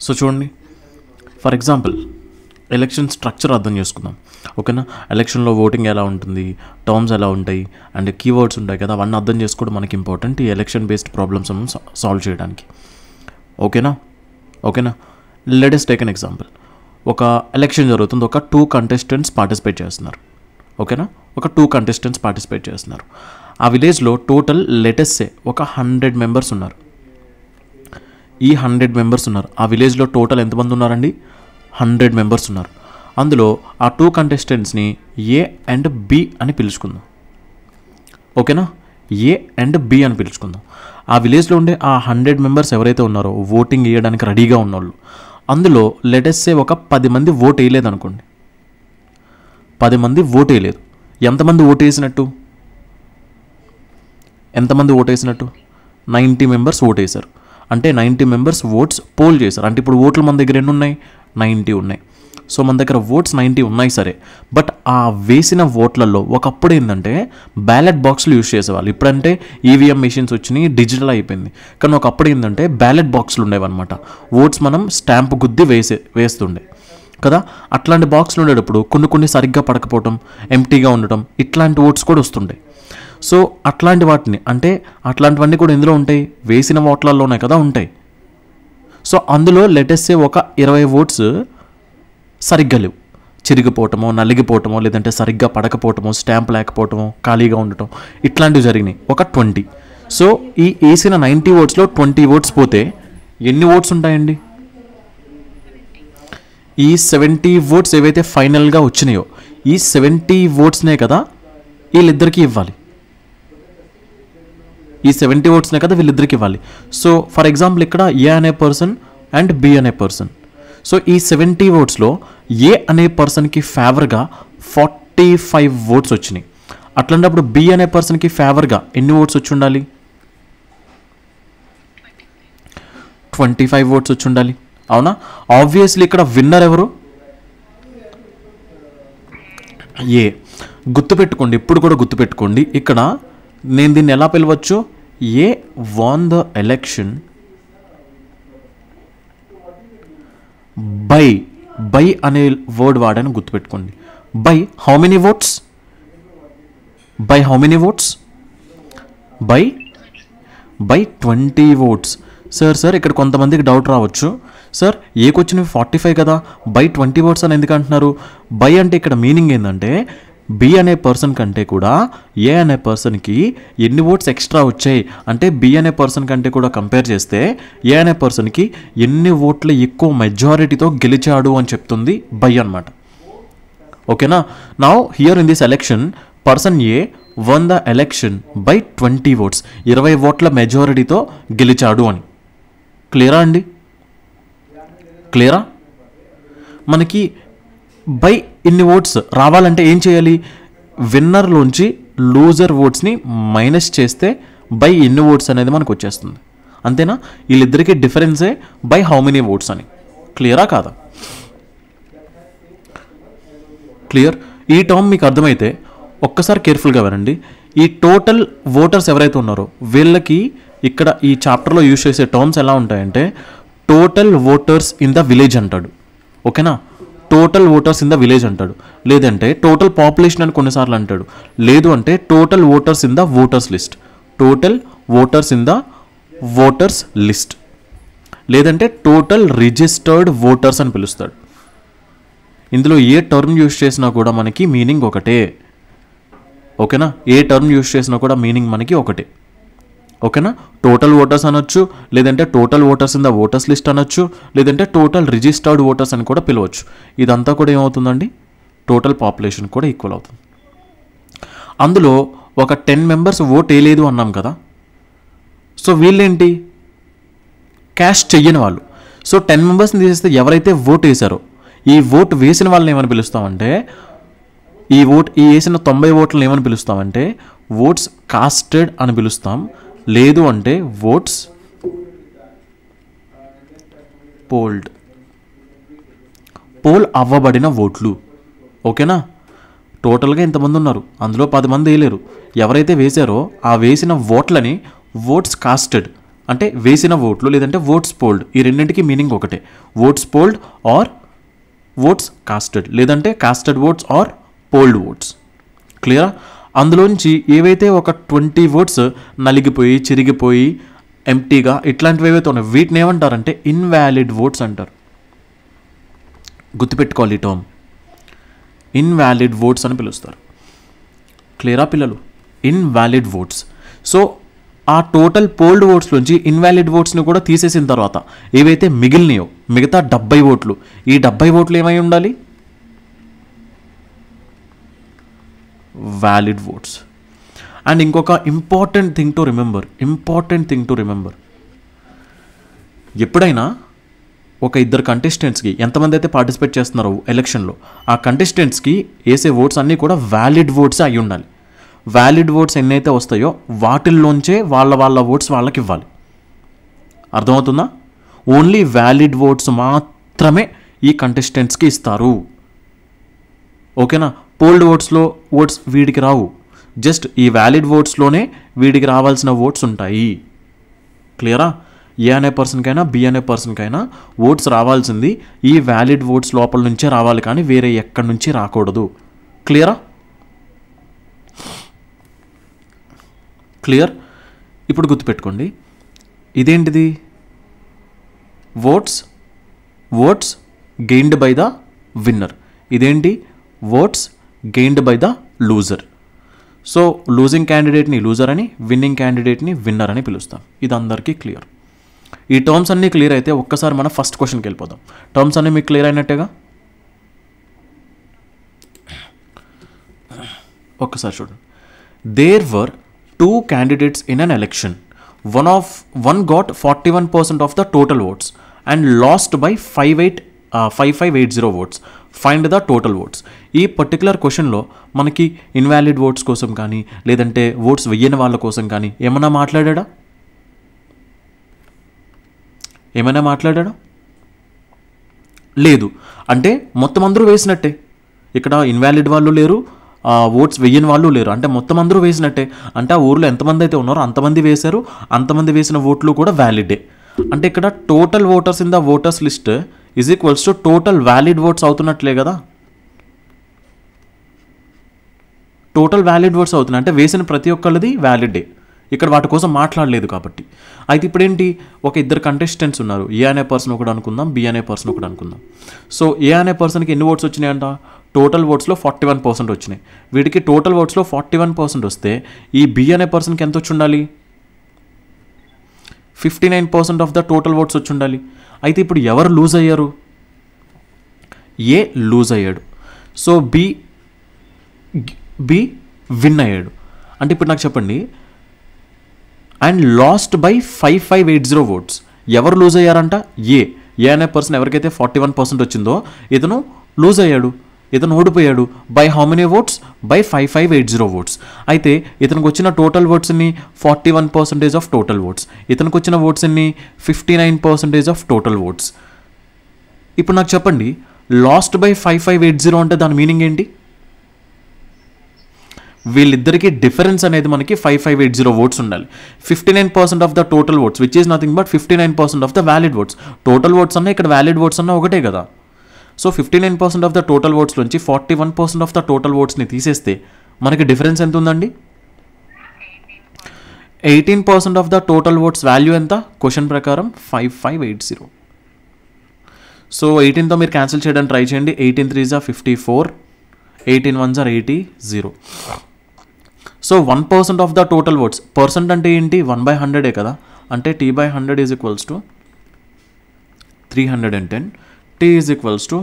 So చూడండి, for example election structure అర్థం చేసుకుందాం. ఓకేనా, ఎలక్షన్లో ఓటింగ్ ఎలా ఉంటుంది, టర్మ్స్ ఎలా ఉంటాయి అండ్ కీవర్డ్స్ ఉంటాయి కదా, అవన్నీ అర్థం చేసుకోవడం మనకి ఇంపార్టెంట్ ఈ ఎలక్షన్ బేస్డ్ ప్రాబ్లమ్స్ సాల్వ్ చేయడానికి. ఓకేనా, let us take an example. ఒక ఎలక్షన్ జరుగుతుంది, ఒక 2 contestants పార్టిసిపేట్ చేస్తున్నారు. ఓకేనా, ఒక 2 contestants పార్టిసిపేట్ చేస్తున్నారు. ఆ విలేజ్లో టోటల్ లెట్ us సే ఒక 100 మెంబర్స్ ఉన్నారు. ఈ 100 మెంబర్స్ ఉన్నారు. ఆ విలేజ్లో టోటల్ ఎంతమంది ఉన్నారండి? 100 మెంబర్స్ ఉన్నారు. అందులో ఆ 2 contestants-ని ఏ అండ్ బి అని పిలుచుకుందాం. ఓకేనా, ఏ అండ్ బి అని పిలుచుకుందాం. ఆ విలేజ్లో ఉండే ఆ 100 మెంబర్స్ ఎవరైతే ఉన్నారో ఓటింగ్ వేయడానికి రెడీగా ఉన్నోళ్ళు, అందులో లెట్ us సే ఒక 10 మంది ఓట్ వేయలేదు అనుకోండి. 10 మంది ఓట్ వేయలేదు. ఎంతమంది ఓటు వేసినట్టు? 90 మెంబర్స్ ఓట్ వేశారు. అంటే 90 మెంబర్స్ ఓట్స్ పోల్ చేశారు. అంటే ఇప్పుడు ఓట్లు మన దగ్గర ఎన్ని ఉన్నాయి? 90 ఉన్నాయి. సో మన దగ్గర ఓట్స్ 90 ఉన్నాయి సరే, బట్ ఆ వేసిన ఓట్లలో ఒకప్పుడు ఏంటంటే బ్యాలెట్ బాక్స్లు యూజ్ చేసేవాళ్ళు. ఇప్పుడంటే ఈవీఎం మెషిన్స్ వచ్చినాయి, డిజిటల్ అయిపోయింది. కానీ ఒకప్పుడు ఏంటంటే బ్యాలెట్ బాక్స్లు ఉండేవన్నమాట. ఓట్స్ మనం స్టాంప్ గుద్ది వేస్తుండే కదా. అట్లాంటి బాక్స్లు ఉండేటప్పుడు కొన్ని సరిగ్గా పడకపోవటం, ఎంప్టీగా ఉండటం, ఇట్లాంటి ఓట్స్ కూడా వస్తుండే. సో అట్లాంటి వాటిని అంటే అట్లాంటివన్నీ కూడా ఎందులో ఉంటాయి? వేసిన ఓట్లలోనే కదా ఉంటాయి. సో అందులో లెట్ us సే ఒక 20 ఓట్స్ సరిగ్గా లేవు, చిరిగిపోవటమో, నలిగిపోవటమో, లేదంటే సరిగ్గా పడకపోవటమో, స్టాంప్ లేకపోవటమో, ఖాళీగా ఉండటం, ఇట్లాంటివి జరిగినాయి. ఒక 20. సో ఈ వేసిన 90 ఓట్స్లో 20 ఓట్స్ పోతే ఎన్ని ఓట్స్ ఉంటాయండి? ఈ 70 ఓట్స్ ఏవైతే ఫైనల్గా వచ్చినాయో ఈ 70 ఓట్స్నే కదా వీళ్ళిద్దరికీ ఇవ్వాలి. ఈ 70 ఓట్స్నే కదా వీళ్ళిద్దరికి ఇవ్వాలి. సో ఫర్ ఎగ్జాంపుల్ ఇక్కడ ఏ అనే పర్సన్ అండ్ బి అనే పర్సన్. సో ఈ 70 ఓట్స్లో ఏ అనే పర్సన్కి ఫేవర్గా 45 ఓట్స్ వచ్చినాయి. అట్లాంటప్పుడు బి అనే పర్సన్కి ఫేవర్గా ఎన్ని ఓట్స్ వచ్చి ఉండాలి? 25 ఓట్స్ వచ్చి ఉండాలి. అవునా? ఆబ్వియస్లీ ఇక్కడ విన్నర్ ఎవరు? ఏ. గుర్తుపెట్టుకోండి, ఇప్పుడు కూడా గుర్తుపెట్టుకోండి, ఇక్కడ నేను దీన్ని ఎలా పిలవచ్చు? A won the election by అనే వర్డ్ వాడని గుర్తుపెట్టుకోండి. By how many votes? By 20 votes. Sir ఇక్కడ కొంతమందికి డౌట్ రావచ్చు, సార్ ఏకి వచ్చినవి 45 కదా, బై 20 ఓట్స్ అని ఎందుకు అంటున్నారు? బై అంటే ఇక్కడ మీనింగ్ ఏంటంటే బి అనే పర్సన్ కంటే కూడా ఏ అనే పర్సన్కి ఎన్ని ఓట్స్ ఎక్స్ట్రా వచ్చాయి అంటే బి అనే పర్సన్ కంటే కూడా కంపేర్ చేస్తే ఏ అనే పర్సన్కి ఎన్ని ఓట్ల ఎక్కువ మెజారిటీతో గెలిచాడు అని చెప్తుంది బై అన్నమాట. ఓకేనా? Now here in this election person A won the election by 20 votes, 20 ఓట్ల మెజారిటీతో గెలిచాడు అని. క్లియరా అండి? క్లియరా? మనకి బై ఇన్ని ఓట్స్ రావాలంటే ఏం చేయాలి? విన్నర్లోంచి లూజర్ ఓట్స్ని మైనస్ చేస్తే బై ఎన్ని ఓట్స్ అనేది మనకు వచ్చేస్తుంది. అంతేనా? వీళ్ళిద్దరికీ డిఫరెన్సే బై హౌ మెనీ ఓట్స్ అని. క్లియరా కాదా? క్లియర్? ఈ టర్మ్ మీకు అర్థమైతే ఒక్కసారి కేర్ఫుల్గా వినండి. ఈ టోటల్ ఓటర్స్ ఎవరైతే ఉన్నారో వీళ్ళకి ఇక్కడ ఈ చాప్టర్లో యూజ్ చేసే టర్మ్స్ ఎలా ఉంటాయంటే total voters in the village అంటాడు. ఓకేనా? Total voters in the village అంటాడు, లేదంటే టోటల్ పాపులేషన్ అని కొన్నిసార్లు అంటాడు, లేదు అంటే total voters in the voters list, total voters in the voters list, లేదంటే టోటల్ రిజిస్టర్డ్ ఓటర్స్ అని పిలుస్తాడు. ఇందులో ఏ టర్మ్ యూజ్ చేసినా కూడా మనకి మీనింగ్ ఒకటే. ఓకేనా? ఏ టర్మ్ యూజ్ చేసినా కూడా మీనింగ్ మనకి ఒకటే. ఓకేనా? టోటల్ ఓటర్స్ అనొచ్చు, లేదంటే total voters in the voters list అనొచ్చు, లేదంటే టోటల్ రిజిస్టర్డ్ ఓటర్స్ అని కూడా పిలవచ్చు. ఇదంతా కూడా ఏమవుతుందండి? టోటల్ పాపులేషన్ కూడా ఈక్వల్ అవుతుంది. అందులో ఒక 10 మెంబర్స్ ఓట్ వేయలేదు అన్నాం కదా. సో వీళ్ళేంటి? క్యాష్ చెయ్యని వాళ్ళు. సో 10 మెంబర్స్ని తీసేస్తే ఎవరైతే ఓట్ వేశారో ఈ ఓట్ వేసిన వాళ్ళని ఏమని పిలుస్తామంటే ఈ వేసిన 90 ఓట్లను ఏమని పిలుస్తామంటే ఓట్స్ కాస్టెడ్ అని పిలుస్తాం, లేదు అంటే ఓట్స్ పోల్ అవ్వబడిన ఓట్లు. ఓకేనా? టోటల్గా ఇంతమంది ఉన్నారు, అందులో 10 మంది వేయలేరు. ఎవరైతే వేశారో ఆ వేసిన ఓట్లని ఓట్స్ కాస్టెడ్ అంటే వేసిన ఓట్లు లేదంటే ఓట్స్ పోల్డ్, ఈ రెండింటికి మీనింగ్ ఒకటే. Votes polled or votes casted, లేదంటే casted votes or polled votes. క్లియరా? అందులోంచి ఏవైతే ఒక 20 ఓట్స్ నలిగిపోయి చిరిగిపోయి ఎంప్టీగా ఇట్లాంటివి ఏవైతే ఉన్నాయి వీటిని ఏమంటారంటే ఇన్వాలిడ్ ఓట్స్ అంటారు. గుర్తుపెట్టుకోవాలి ఈ టర్మ్, ఇన్వాలిడ్ ఓట్స్ అని పిలుస్తారు. క్లియరా పిల్లలు? Invalid oats. సో ఆ టోటల్ పోల్డ్ ఓట్స్లోంచి ఇన్వాలిడ్ ఓట్స్ని కూడా తీసేసిన తర్వాత ఏవైతే మిగిలినాయో మిగతా 70 ఓట్లు, ఈ 70 ఓట్లు ఏమై ఉండాలి? Valid votes. అండ్ ఇంకొక ఇంపార్టెంట్ థింగ్ టు రిమెంబర్, ఎప్పుడైనా ఒక ఇద్దరు కంటెస్టెంట్స్కి ఎంతమంది అయితే పార్టిసిపేట్ చేస్తున్నారో ఎలక్షన్లో ఆ కంటెస్టెంట్స్కి వేసే ఓట్స్ అన్నీ కూడా వ్యాలిడ్ ఓట్స్ అయి ఉండాలి. వ్యాలిడ్ ఓట్స్ ఎన్నైతే వస్తాయో వాటిల్లోంచే వాళ్ళ ఓట్స్ వాళ్ళకి ఇవ్వాలి. అర్థమవుతుందా? ఓన్లీ వ్యాలిడ్ ఓట్స్ మాత్రమే ఈ కంటెస్టెంట్స్కి ఇస్తారు. ఓకేనా? పోల్డ్ ఓట్స్లో ఓట్స్ వీడికి రావు, జస్ట్ ఈ వ్యాలిడ్ ఓట్స్లోనే వీడికి రావాల్సిన ఓట్స్ ఉంటాయి. క్లియరా? ఏ అనే పర్సన్కైనా బి అనే పర్సన్కైనా ఓట్స్ రావాల్సింది ఈ వ్యాలిడ్ ఓట్స్ లోపల నుంచే రావాలి, కానీ వేరే ఎక్కడి నుంచి రాకూడదు. క్లియరా? క్లియర్? ఇప్పుడు గుర్తుపెట్టుకోండి, ఇదేంటిది? Votes gained by the winner. ఇదేంటి? Votes gained by the loser. So losing క్యాండిడేట్ని లూజర్ అని, విన్నింగ్ క్యాండిడేట్ని విన్నర్ అని పిలుస్తాం. ఇది అందరికీ క్లియర్. ఈ టర్మ్స్ అన్నీ క్లియర్ అయితే ఒక్కసారి మనం ఫస్ట్ క్వశ్చన్కి వెళ్ళిపోదాం. టర్మ్స్ అన్నీ మీకు క్లియర్ అయినట్టేగా? ఒక్కసారి చూడండి. There were 2 candidates in an election. One got 41% of the total votes and lost by 5580 votes. Find the total votes. ఈ పర్టికులర్ క్వశ్చన్లో మనకి ఇన్వాలిడ్ ఓట్స్ కోసం కానీ లేదంటే ఓట్స్ వెయ్యని వాళ్ళ కోసం కానీ ఏమైనా మాట్లాడా? లేదు. అంటే మొత్తం అందరూ వేసినట్టే. ఇక్కడ ఇన్వాలిడ్ వాళ్ళు లేరు, ఓట్స్ వెయ్యని వాళ్ళు లేరు, అంటే మొత్తం అందరూ వేసినట్టే. అంటే ఆ ఊర్లో ఎంతమంది అయితే ఉన్నారో అంతమంది వేశారు, అంతమంది వేసిన ఓట్లు కూడా వ్యాలిడే. అంటే ఇక్కడ total voters in the voters list is equals to total valid votes అవుతున్నట్లే కదా. టోటల్ వ్యాలిడ్ ఓట్స్ అవుతున్నాయి అంటే వేసిన ప్రతి ఒక్కళ్ళది వ్యాలిడే. ఇక్కడ వాటి కోసం మాట్లాడలేదు కాబట్టి. అయితే ఇప్పుడేంటి, ఒక ఇద్దరు కంటెస్టెంట్స్ ఉన్నారు. ఏ అనే పర్సన్ ఒకటి అనుకుందాం, బి అనే పర్సన్ ఒకటి అనుకుందాం. సో ఏ అనే పర్సన్కి ఎన్ని ఓట్స్ వచ్చినాయంట? టోటల్ ఓట్స్లో 41% వచ్చినాయి. వీటికి టోటల్ ఓట్స్లో 41% వస్తే ఈ బి అనే పర్సన్కి ఎంత వచ్చి ఉండాలి? 59% ఆఫ్ ద టోటల్ ఓట్స్ వచ్చి ఉండాలి. అయితే ఇప్పుడు ఎవరు లూజ్ అయ్యారు? ఏ లూజ్ అయ్యాడు. సో బి విన్ అయ్యాడు. అంటే ఇప్పుడు నాకు చెప్పండి, అండ్ లాస్ట్ బై 5580 votes. ఎవరు లూజ్ అయ్యారంట? ఏ అనే పర్సన్ ఎవరికైతే 41% వచ్చిందో ఇతను లూజ్ అయ్యాడు, ఇతను ఓడిపోయాడు. By how many votes? By 5580 votes. అయితే ఇతనికి వచ్చిన టోటల్ ఓట్స్ని 41% ఆఫ్ టోటల్ ఓట్స్, ఇతనికి వచ్చిన ఓట్స్ ఎన్ని? 59% ఆఫ్ టోటల్ ఓట్స్. ఇప్పుడు నాకు చెప్పండి, లాస్ట్ బై 5580 అంటే దాని మీనింగ్ ఏంటి? వీళ్ళిద్దరికి డిఫరెన్స్ అనేది మనకి 5580 ఓట్స్ ఉండాలి. 59% of the total oats which is nothing but 59% of the valid votes. Total votes అన్నా ఇక్కడ వ్యాలిడ్ ఓట్స్ అన్నా ఒకటే కదా. So 59% of the total oats నుంచి 41% ఆఫ్ ద టోటల్ ఓట్స్ని తీసేస్తే మనకి డిఫరెన్స్ ఎంత ఉందండి? 18% of the total oats value ఎంత? క్వశ్చన్ ప్రకారం 5580. సో 18తో మీరు క్యాన్సిల్ చేయడానికి ట్రై చేయండి. 18 3s are 54, 18 1s are 80, 0. So 1% of the total votes. Percent అంటే ఏంటి? 1/100 కదా. అంటే T/100 is equals to 310. T is equals to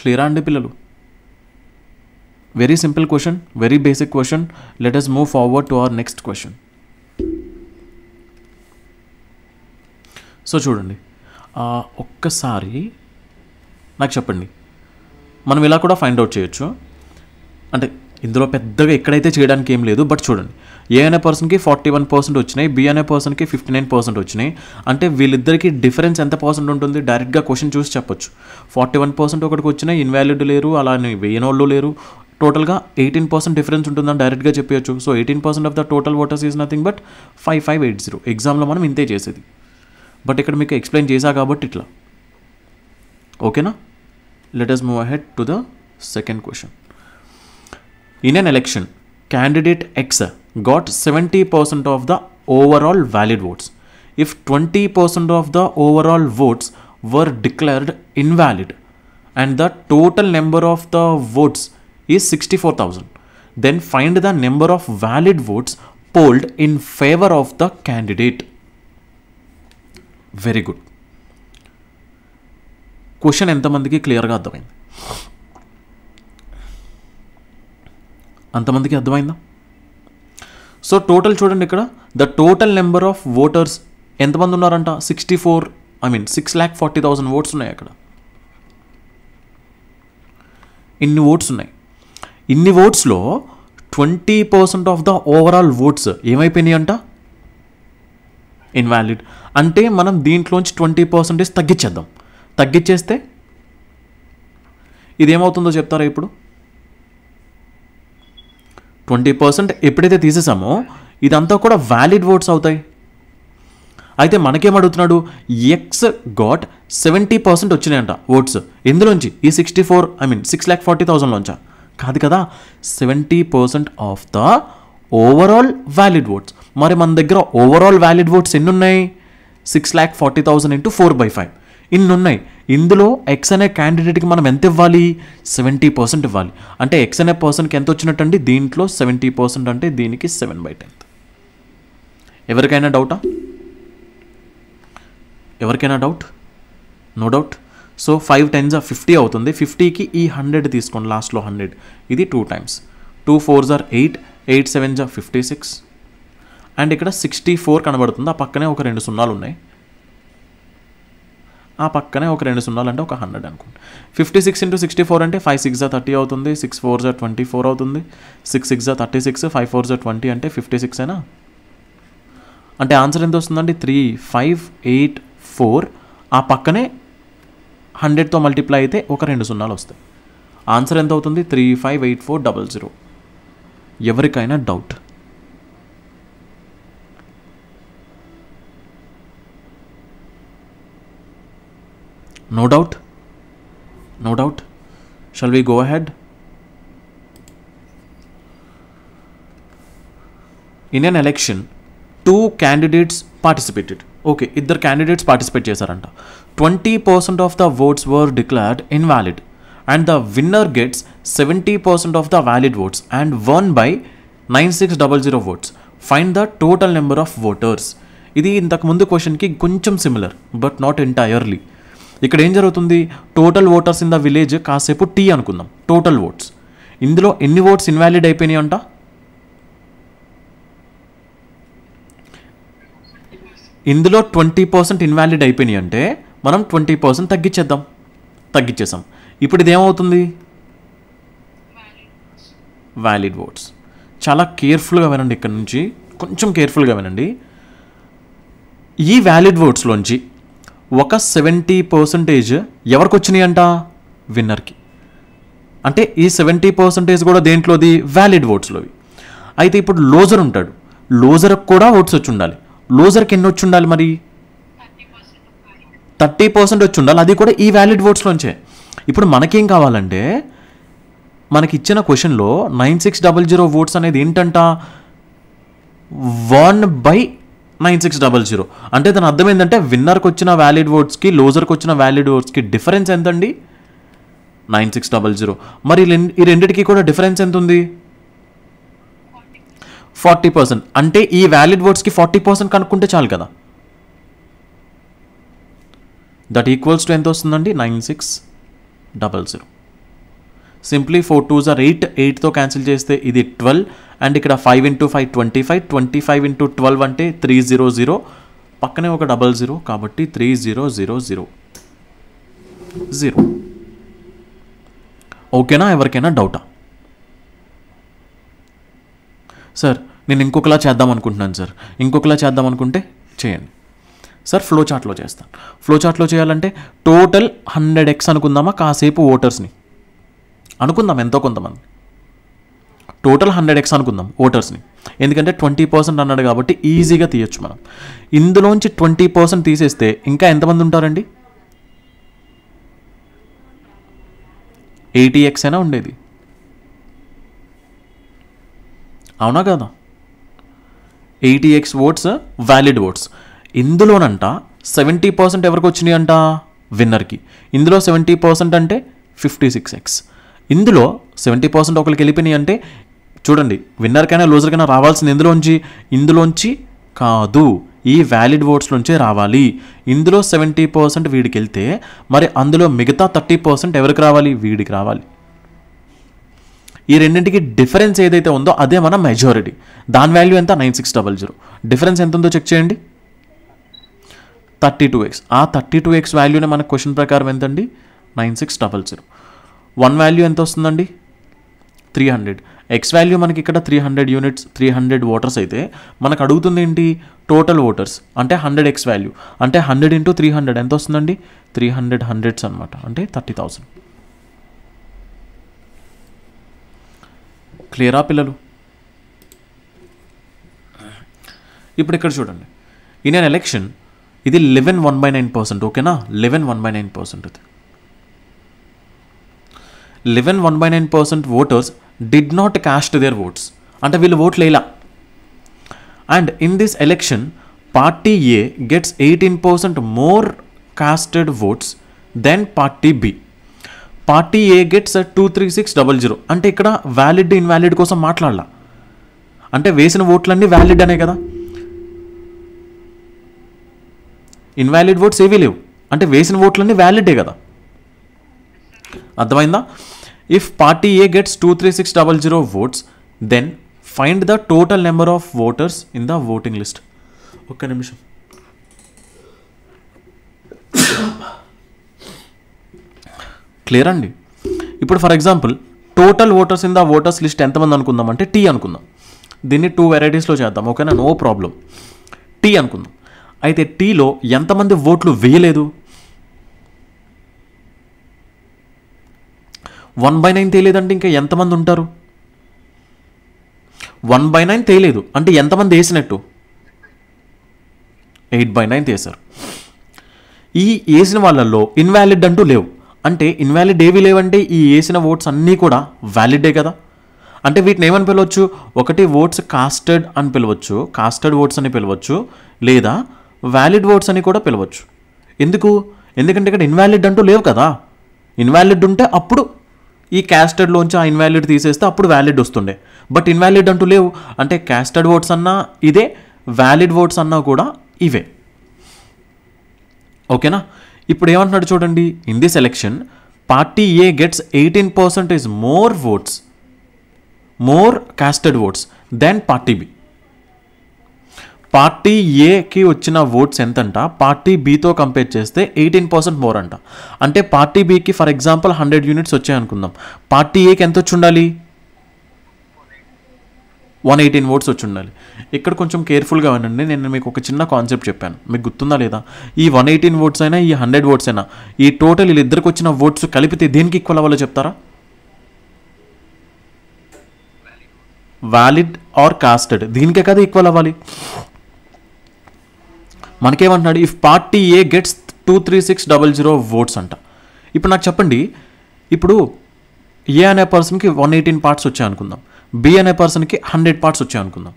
క్లియరా అండి పిల్లలు? Very simple question, very basic question. Let us move forward to our next question. So చూడండి, ఒక్కసారి నాకు చెప్పండి, మనం ఇలా కూడా ఫైండ్ అవుట్ చేయొచ్చు. అంటే ఇందులో పెద్దగా ఎక్కడైతే చేయడానికి ఏం లేదు, బట్ చూడండి, ఏ అనే పర్సన్కి 41% వచ్చినాయి, బి అనే పర్సన్కి 59% వచ్చినాయి. అంటే వీళ్ళిద్దరికి డిఫరెన్స్ ఎంత పర్సెంట్ ఉంటుంది? డైరెక్ట్గా క్వశ్చన్ చూసి చెప్పొచ్చు. 41% ఒకటికి వచ్చినాయి, ఇన్వాలిడ్ లేరు, అలానే వేయనోళ్ళు లేరు, టోటల్గా 18% డిఫరెన్స్ ఉంటుందని డైరెక్ట్గా చెప్పవచ్చు. So 18% of the total voters is nothing but 5580. ఎగ్జామ్లో మనం ఇంతే చేసేది, బట్ ఇక్కడ మీకు ఎక్స్ప్లెయిన్ చేశా కాబట్టి ఇట్లా. ఓకేనా? Let us move ahead to the second question. In an election, candidate X got 70% of the overall valid votes. If 20% of the overall votes were declared invalid and the total number of the votes is 64,000, then find the number of valid votes polled in favor of the candidate. Very good. Question ఎంతమందికి క్లియర్గా అర్థమైంది? అంతమందికి అర్థమైందా? So total చూడండి, ఇక్కడ the total number of voters ఎంతమంది ఉన్నారంట? 6,40,000 oats ఉన్నాయి అక్కడ. ఇన్ని ఓట్స్ ఉన్నాయి. ఇన్ని ఓట్స్లో 20% ఆఫ్ ద ఓవరాల్ ఓట్స్ ఏమైపోయినాయి అంట? ఇన్వాలిడ్. అంటే మనం దీంట్లోంచి 20% తగ్గించేద్దాం. తగ్గించేస్తే ఇదేమవుతుందో చెప్తారా? ఇప్పుడు 20% ఎప్పుడైతే తీసేసామో ఇదంతా కూడా వ్యాలిడ్ ఓట్స్ అవుతాయి. అయితే మనకేం అడుగుతున్నాడు? ఎక్స్ గాట్ 70% వచ్చినాయంట ఓట్స్. ఎందులోంచి? ఈ 6,40,000లోంచా? కాదు కదా, 70% of the overall valid votes. మరి మన దగ్గర ఓవరాల్ వ్యాలిడ్ ఓట్స్ ఎన్ని ఉన్నాయి? 6,40,000 × 4/5 ఇన్ని ఉన్నాయి. ఇందులో ఎక్స్ అనే క్యాండిడేట్కి మనం ఎంత ఇవ్వాలి? 70% ఇవ్వాలి. అంటే ఎక్స్ అనే పర్సన్కి ఎంత వచ్చినట్టండి? దీంట్లో 70% అంటే దీనికి 7/10. ఎవరికైనా డౌటా? ఎవరికైనా doubt? No doubt. So 5 10s 50 అవుతుంది. 50కి ఈ 100 తీసుకోండి, లాస్ట్లో 100. ఇది 2 times. 2 4s 8, 8 7s 56. అండ్ ఇక్కడ 64 కనబడుతుంది. ఆ పక్కనే ఒక 2 సున్నాలు ఉన్నాయి. ఆ పక్కనే ఒక 2 సున్నాలు అంటే ఒక 100 అనుకోండి. 56 × 64 అంటే 5 6s 30 అవుతుంది. 6 4s 24 అవుతుంది. 6 6s 36, 5 4s 20 అంటే 56 అయినా? అంటే ఆన్సర్ ఎంత వస్తుందండి? 3584. ఆ పక్కనే 100తో మల్టిప్లై అయితే ఒక 2 సున్నాలు వస్తాయి. ఆన్సర్ ఎంత అవుతుంది? 358400. ఎవరికైనా doubt? No doubt? No doubt? Shall we go ahead? In an election, 2 candidates participated. Okay, ఇద్దరు candidates participate చేశారంట. 20% of the votes were declared invalid and the winner gets 70% of the valid votes and won by 9600 votes. Find the total number of voters. ఇది ఇంతకు ముందు క్వశ్చన్కి కొంచెం similar but not entirely. ఇక్కడ ఏం జరుగుతుంది? Total voters in the village కాసేపు tea అనుకుందాం. టోటల్ ఓట్స్, ఇందులో ఎన్ని ఓట్స్ ఇన్వాలిడ్ అయిపోయినాయి అంట? ఇందులో 20% ఇన్వాలిడ్ అయిపోయినాయి అంటే మనం 20% తగ్గించేసాం. ఇప్పుడు ఇదేమవుతుంది? Valid votes. చాలా కేర్ఫుల్గా వినండి, ఇక్కడ నుంచి కొంచెం కేర్ఫుల్గా వినండి. ఈ వ్యాలిడ్ ఓట్స్లోంచి ఒక 70% ఎవరికి వచ్చినాయి అంట? విన్నర్కి. అంటే ఈ 70% కూడా దేంట్లోది? వ్యాలిడ్ ఓట్స్లోవి. అయితే ఇప్పుడు లోజర్ ఉంటాడు, లోజర్కి కూడా ఓట్స్ వచ్చి ఉండాలి. లోజర్కి ఎన్ని వచ్చి ఉండాలి? మరి 30% వచ్చి ఉండాలి. అది కూడా ఈ వ్యాలిడ్ ఓట్స్లోంచే. ఇప్పుడు మనకేం కావాలంటే, మనకి ఇచ్చిన క్వశ్చన్లో 9600 ఓట్స్ అనేది ఏంటంట? 1/9600. అంటే దాని అర్థం ఏంటంటే విన్నర్కి వచ్చిన వ్యాలిడ్ ఓట్స్కి లోజర్కి వచ్చిన వ్యాలిడ్ ఓట్స్కి డిఫరెన్స్ ఎంతండి? 9600. మరి ఈ రెండింటికి కూడా డిఫరెన్స్ ఎంత ఉంది? 40%. అంటే ఈ వ్యాలిడ్ ఓట్స్కి 40% కనుక్కుంటే చాలు కదా. దట్ ఈక్వల్స్ టు ఎంత వస్తుందండి? 9600. సింప్లీ 4 2s 8, 8తో క్యాన్సిల్ చేస్తే ఇది 12 అండ్ ఇక్కడ 5 × 5 25, 25 × 12 అంటే 300, పక్కనే ఒక 00 కాబట్టి 3000. ఓకేనా? ఎవరికైనా డౌటా? సార్ నేను ఇంకొకలా చేద్దాం అనుకుంటున్నాను సార్. ఇంకొకలా చేద్దాం అనుకుంటే చేయండి సార్. ఫ్లో చార్ట్లో చేస్తాను. ఫ్లో చార్ట్లో చేయాలంటే టోటల్ 100x అనుకుందామా? కాసేపు ఓటర్స్ని అనుకుందాం, ఎంతో కొంతమంది. టోటల్ 100x అనుకుందాం ఓటర్స్ని, ఎందుకంటే 20% అన్నాడు కాబట్టి ఈజీగా తీయచ్చు మనం. ఇందులోంచి 20% తీసేస్తే ఇంకా ఎంతమంది ఉంటారండి? 80x అయినా ఉండేది, అవునా కదా? 80x votes valid votes. ఇందులోనంట 70% ఎవరికి వచ్చినాయి అంట? విన్నర్కి. ఇందులో 70% అంటే 56x. ఇందులో 70% ఒకరికి వెళ్ళిపోయినాయి అంటే చూడండి, విన్నర్కైనా లూజర్కైనా రావాల్సింది ఇందులోంచి కాదు, ఈ వ్యాలిడ్ ఓట్స్లోంచే రావాలి. ఇందులో 70% వీడికి వెళ్తే మరి అందులో మిగతా 30% ఎవరికి రావాలి? వీడికి రావాలి. ఈ రెండింటికి డిఫరెన్స్ ఏదైతే ఉందో అదే మన మెజారిటీ. దాని వాల్యూ ఎంత? 9600. డిఫరెన్స్ ఎంత ఉందో చెక్ చేయండి. 32x. ఆ 32x వాల్యూనే మన క్వశ్చన్ ప్రకారం ఎంతండి? 9600. 1 వాల్యూ ఎంత వస్తుందండి? 300. ఎక్స్ వాల్యూ మనకి ఇక్కడ 300 యూనిట్స్, 300 ఓటర్స్ అయితే మనకు అడుగుతుంది ఏంటి? టోటల్ ఓటర్స్ అంటే 100x వాల్యూ అంటే 100 × 300 ఎంత వస్తుందండి? 300 హండ్రెడ్స్ అనమాట, అంటే 30,000. క్లియరా పిల్లలు? ఇప్పుడు ఇక్కడ చూడండి, ఇన్ అన్ ఎలక్షన్ ఇది 11 1/9%. ఓకేనా? 11 1/9%. ఇది 11 1/9% voters did not cast their votes, అంటే వీళ్ళు ఓట్లు వేయలా. And in this election party A gets 18% more casted votes then party B. Party A gets 23600. అంటే ఇక్కడ వ్యాలిడ్ ఇన్వాలిడ్ కోసం మాట్లాడాల, అంటే వేసిన ఓట్లన్నీ వ్యాలిడ్ అనే కదా, ఇన్వాలిడ్ ఓట్స్ ఏవీ లేవు, అంటే వేసిన ఓట్లన్నీ వ్యాలిడే కదా. అర్థమైందా? If party A gets 23600 votes, then find the total number of voters in the voting list. ఒక్క నిమిషం. క్లియర్ అండి? ఇప్పుడు for example total voters in the voters list ఎంతమంది అనుకుందాం అంటే టీ అనుకుందాం. దీన్ని 2 వెరైటీస్లో చేద్దాం. ఓకేనా? No problem. టీ అనుకుందాం. అయితే టీలో ఎంతమంది ఓట్లు వేయలేదు? 1/9 తేలేదంటే ఇంకా ఎంతమంది ఉంటారు? 1/9 తేలేదు అంటే ఎంతమంది వేసినట్టు? 8/9 వేశారు. ఈ వేసిన వాళ్ళల్లో ఇన్వాలిడ్ అంటూ లేవు, అంటే ఇన్వాలిడ్ ఏవి లేవంటే ఈ వేసిన ఓట్స్ అన్నీ కూడా వ్యాలిడే కదా. అంటే వీటిని ఏమని పిలవచ్చు? ఒకటి ఓట్స్ కాస్టెడ్ అని పిలవచ్చు, కాస్టెడ్ ఓట్స్ అని పిలవచ్చు, లేదా వ్యాలిడ్ ఓట్స్ అని కూడా పిలవచ్చు. ఎందుకు? ఎందుకంటే ఇక్కడ ఇన్వాలిడ్ అంటూ లేవు కదా. ఇన్వాలిడ్ ఉంటే అప్పుడు ఈ క్యాస్టెడ్లోంచి ఆ ఇన్వాలిడ్ తీసేస్తే అప్పుడు వ్యాలిడ్ వస్తుండే. బట్ ఇన్వాలిడ్ అంటూ లేవు, అంటే క్యాస్టెడ్ ఓట్స్ అన్నా ఇదే, వ్యాలిడ్ ఓట్స్ అన్నా కూడా ఇవే. ఓకేనా? ఇప్పుడు ఏమంటున్నాడు చూడండి, in this election party A gets 18% more votes, more casted votes then party B. Party ఏకి వచ్చిన ఓట్స్ ఎంతంట? పార్టీ బితో కంపేర్ చేస్తే 18% మోర్ అంట. అంటే పార్టీ బికి ఫర్ ఎగ్జాంపుల్ 100 యూనిట్స్ వచ్చాయి అనుకుందాం. పార్టీ ఏకి ఎంత వచ్చి ఉండాలి? 118 ఓట్స్ వచ్చి ఉండాలి. ఇక్కడ కొంచెం కేర్ఫుల్గా వినండి, నేను మీకు ఒక చిన్న కాన్సెప్ట్ చెప్పాను, మీకు గుర్తుందా లేదా? ఈ 118 ఓట్స్ అయినా ఈ 100 ఓట్స్ అయినా ఈ టోటల్ వీళ్ళిద్దరికి వచ్చిన ఓట్స్ కలిపితే దేనికి ఈక్వల్ అవ్వాలో చెప్తారా? వ్యాలిడ్ ఆర్ కాస్టెడ్, దీనికే కదా ఈక్వల్ అవ్వాలి. మనకేమంటున్నాడు? If party A gets 23600 votes అంట. ఇప్పుడు నాకు చెప్పండి, ఇప్పుడు ఏ అనే పర్సన్కి 118 parts వచ్చాయి అనుకుందాం, బి అనే పర్సన్కి 100 parts వచ్చాయి అనుకుందాం.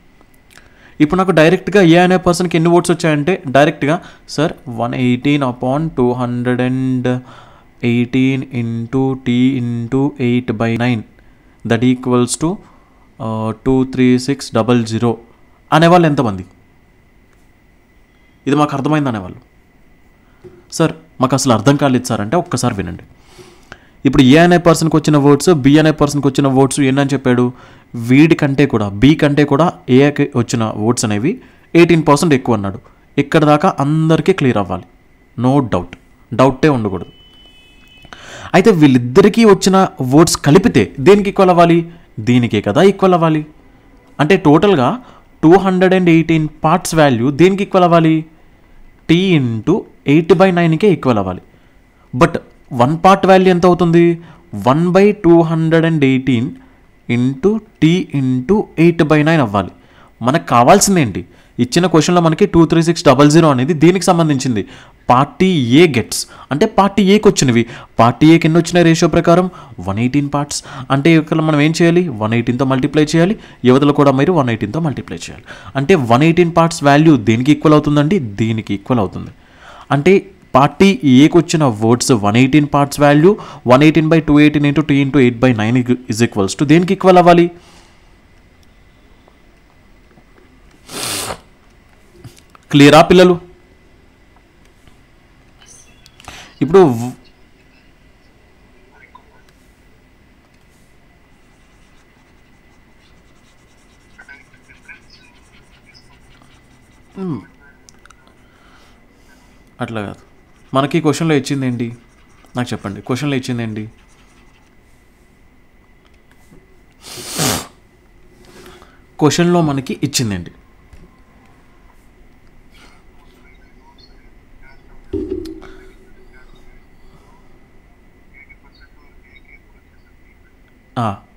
ఇప్పుడు నాకు డైరెక్ట్గా ఏ అనే పర్సన్కి ఎన్ని ఓట్స్ వచ్చాయంటే డైరెక్ట్గా sir 118/218 into T into 8/9 that equals to 23600 అనేవాళ్ళు ఎంతమంది? ఇది మాకు అర్థమైంది అనేవాళ్ళు. సార్ మాకు అసలు అర్థం కాలేదు సార్ అంటే ఒక్కసారి వినండి. ఇప్పుడు ఏ అనే పర్సన్కి వచ్చిన ఓట్స్, బి అనే పర్సన్కి వచ్చిన ఓట్స్ ఏంటని చెప్పాడు? వీడి కంటే కూడా బి కంటే కూడా ఏకి వచ్చిన ఓట్స్ అనేవి 18% ఎక్కువ అన్నాడు. ఇక్కడ దాకా అందరికీ క్లియర్ అవ్వాలి, నో డౌట్, డౌటే ఉండకూడదు. అయితే వీళ్ళిద్దరికీ వచ్చిన ఓట్స్ కలిపితే దేనికి ఈక్వల్ అవ్వాలి? దీనికే కదా ఈక్వల్ అవ్వాలి. అంటే టోటల్గా 218 parts వాల్యూ దేనికి ఈక్వల్ అవ్వాలి? టీ ఇంటూ 8/9కే ఈక్వల్ అవ్వాలి. బట్ 1 part వాల్యూ ఎంత అవుతుంది? 1/218 ఇంటూ టీ ఇంటూ 8/9 అవ్వాలి. మనకు కావాల్సిందేంటి, ఇచ్చిన క్వశ్చన్లో మనకి 23600 అనేది దీనికి సంబంధించింది. పార్టీ ఏ గెట్స్ అంటే పార్టీ ఏకి వచ్చినవి. పార్టీ ఏకి ఎన్ని వచ్చినాయి రేషియో ప్రకారం 118 పార్ట్స్. అంటే ఇక్కడ మనం ఏం చేయాలి, 118తో మల్టిప్లై చేయాలి, యువతలు కూడా మీరు 118తో మల్టిప్లై చేయాలి. అంటే 118 పార్ట్స్ వాల్యూ దేనికి ఈక్వల్ అవుతుందండి, దీనికి ఈక్వల్ అవుతుంది. అంటే పార్టీ ఏకి వచ్చిన votes 118 parts value 118/218 into T into 8/9 is equals to దేనికి ఈక్వల్ అవ్వాలి. క్లియరా పిల్లలు? ఇప్పుడు అట్లా కాదు, మనకి క్వశ్చన్లో ఇచ్చిందేంటి నాకు చెప్పండి, క్వశ్చన్లో ఇచ్చిందేంటి, క్వశ్చన్లో మనకి ఇచ్చిందేంటి,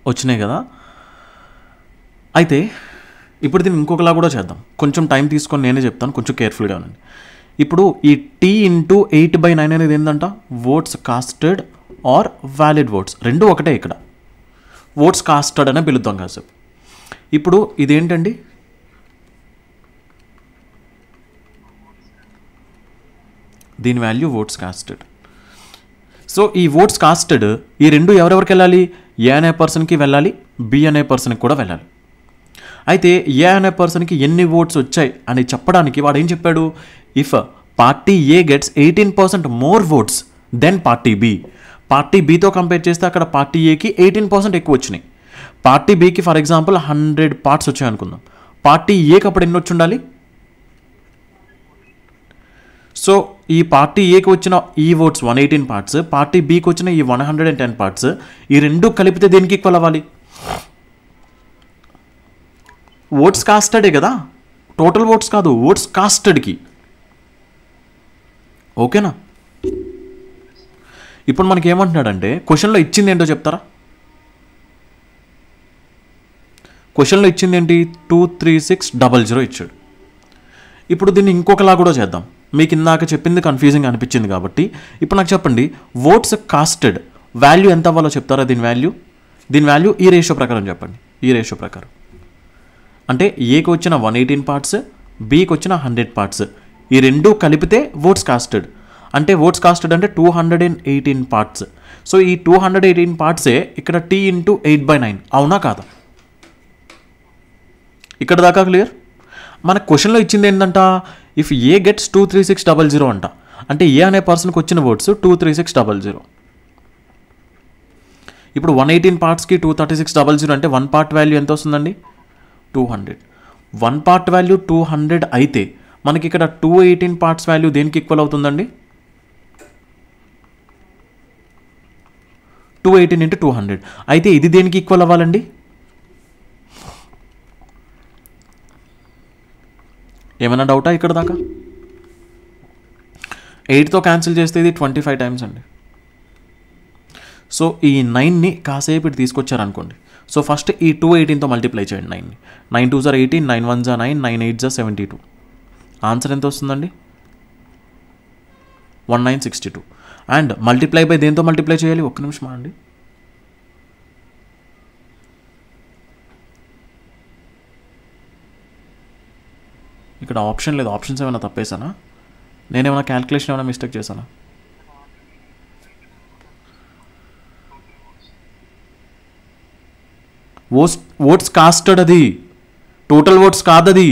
వచ్చినాయి కదా. అయితే ఇప్పుడు దీన్ని ఇంకొకలా కూడా చేద్దాం, కొంచెం టైం తీసుకొని నేనే చెప్తాను, కొంచెం కేర్ఫుల్గా ఉండండి. ఇప్పుడు ఈ టీ ఇంటూ 8/9 అనేది ఏంటంట, votes casted or valid votes, రెండు ఒకటే. ఇక్కడ ఓట్స్ కాస్టెడ్ అనే పిలుద్దాం కాసేపు. ఇప్పుడు ఇదేంటండి, దీని వాల్యూ ఓట్స్ కాస్టెడ్. సో ఈ ఓట్స్ కాస్టెడ్ ఈ రెండు ఎవరెవరికి వెళ్ళాలి, ఏ అనే పర్సన్కి వెళ్ళాలి, బి అనే పర్సన్కి కూడా వెళ్ళాలి. అయితే ఏ అనే పర్సన్కి ఎన్ని ఓట్స్ వచ్చాయి అని చెప్పడానికి వాడు ఏం చెప్పాడు, if party A gets 18% more votes then party B. Party బితో కంపేర్ చేస్తే అక్కడ పార్టీ ఏకి 18% ఎక్కువ వచ్చినాయి. పార్టీ బికి ఫర్ ఎగ్జాంపుల్ 100 పార్ట్స్ వచ్చాయి అనుకుందాం, పార్టీ ఏకి అప్పుడు ఎన్ని వచ్చి ఉండాలి. సో ఈ పార్టీ ఏకి వచ్చిన ఈ ఓట్స్ 118 పార్ట్స్, పార్టీ బికి వచ్చిన ఈ 110 పార్ట్స్, ఈ రెండు కలిపితే దేనికి ఈక్వల్ అవ్వాలి, ఓట్స్ కాస్టెడే కదా, టోటల్ ఓట్స్ కాదు, ఓట్స్ కాస్టెడ్కి. ఓకేనా? ఇప్పుడు మనకి ఏమంటున్నాడంటే క్వశ్చన్లో ఇచ్చింది ఏంటో చెప్తారా, క్వశ్చన్లో ఇచ్చింది ఏంటి, 23600 ఇచ్చాడు. ఇప్పుడు దీన్ని ఇంకొకలా కూడా చేద్దాం, మీకు ఇందాక చెప్పింది కన్ఫ్యూజింగ్ అనిపించింది కాబట్టి ఇప్పుడు నాకు చెప్పండి, ఓట్స్ కాస్టెడ్ వాల్యూ ఎంత అవ్వాలో చెప్తారా, దీని వాల్యూ ఈ రేషియో ప్రకారం చెప్పండి. ఈ రేషియో ప్రకారం అంటే ఏకి వచ్చిన 118 పార్ట్స్, బికి వచ్చిన 100 పార్ట్స్, ఈ రెండు కలిపితే ఓట్స్ కాస్టెడ్. అంటే ఓట్స్ కాస్టెడ్ అంటే 218 పార్ట్స్. సో ఈ 218 పార్ట్సే ఇక్కడ టీ ఇంటూ 8/9, అవునా కాదా? ఇక్కడ దాకా క్లియర్? మన క్వశ్చన్లో ఇచ్చింది ఏంటంట, ఇఫ్ ఏ గెట్స్ 23600 అంట, అంటే ఏ అనే పర్సన్కి వచ్చిన ఓట్స్ 23600. ఇప్పుడు 118 పార్ట్స్కి 23600 అంటే 1 పార్ట్ వాల్యూ ఎంత వస్తుందండి, 200. 1 పార్ట్ వాల్యూ 200 అయితే మనకి ఇక్కడ 218 పార్ట్స్ వాల్యూ దేనికి ఈక్వల్ అవుతుందండి, 218 ఇంటూ 200. అయితే ఇది దేనికి ఈక్వల్ అవ్వాలండి, ఏమైనా డౌటా ఇక్కడ దాకా? 8తో క్యాన్సిల్ చేస్తే ఇది 25 టైమ్స్ అండి. సో ఈ 9ని కాసేపు ఇటు తీసుకొచ్చారనుకోండి, సో ఫస్ట్ ఈ 218తో మల్టిప్లై చేయండి 9ని. 9 2 * 18, 9 1 * 9, 9 8 * 72. ఆన్సర్ ఎంత వస్తుందండి, 1962. అండ్ మల్టిప్లై బై దేంతో మల్టిప్లై చేయాలి, ఒక్క నిమిషం అండి. ఇక్కడ ఆప్షన్ లేదు, ఆప్షన్స్ ఏమైనా తప్పేసానా, నేనేమైనా క్యాల్కులేషన్ ఏమైనా మిస్టేక్ చేశానా? ఓట్స్ కాస్టెడ్, అది టోటల్ ఓట్స్ కాదు అది.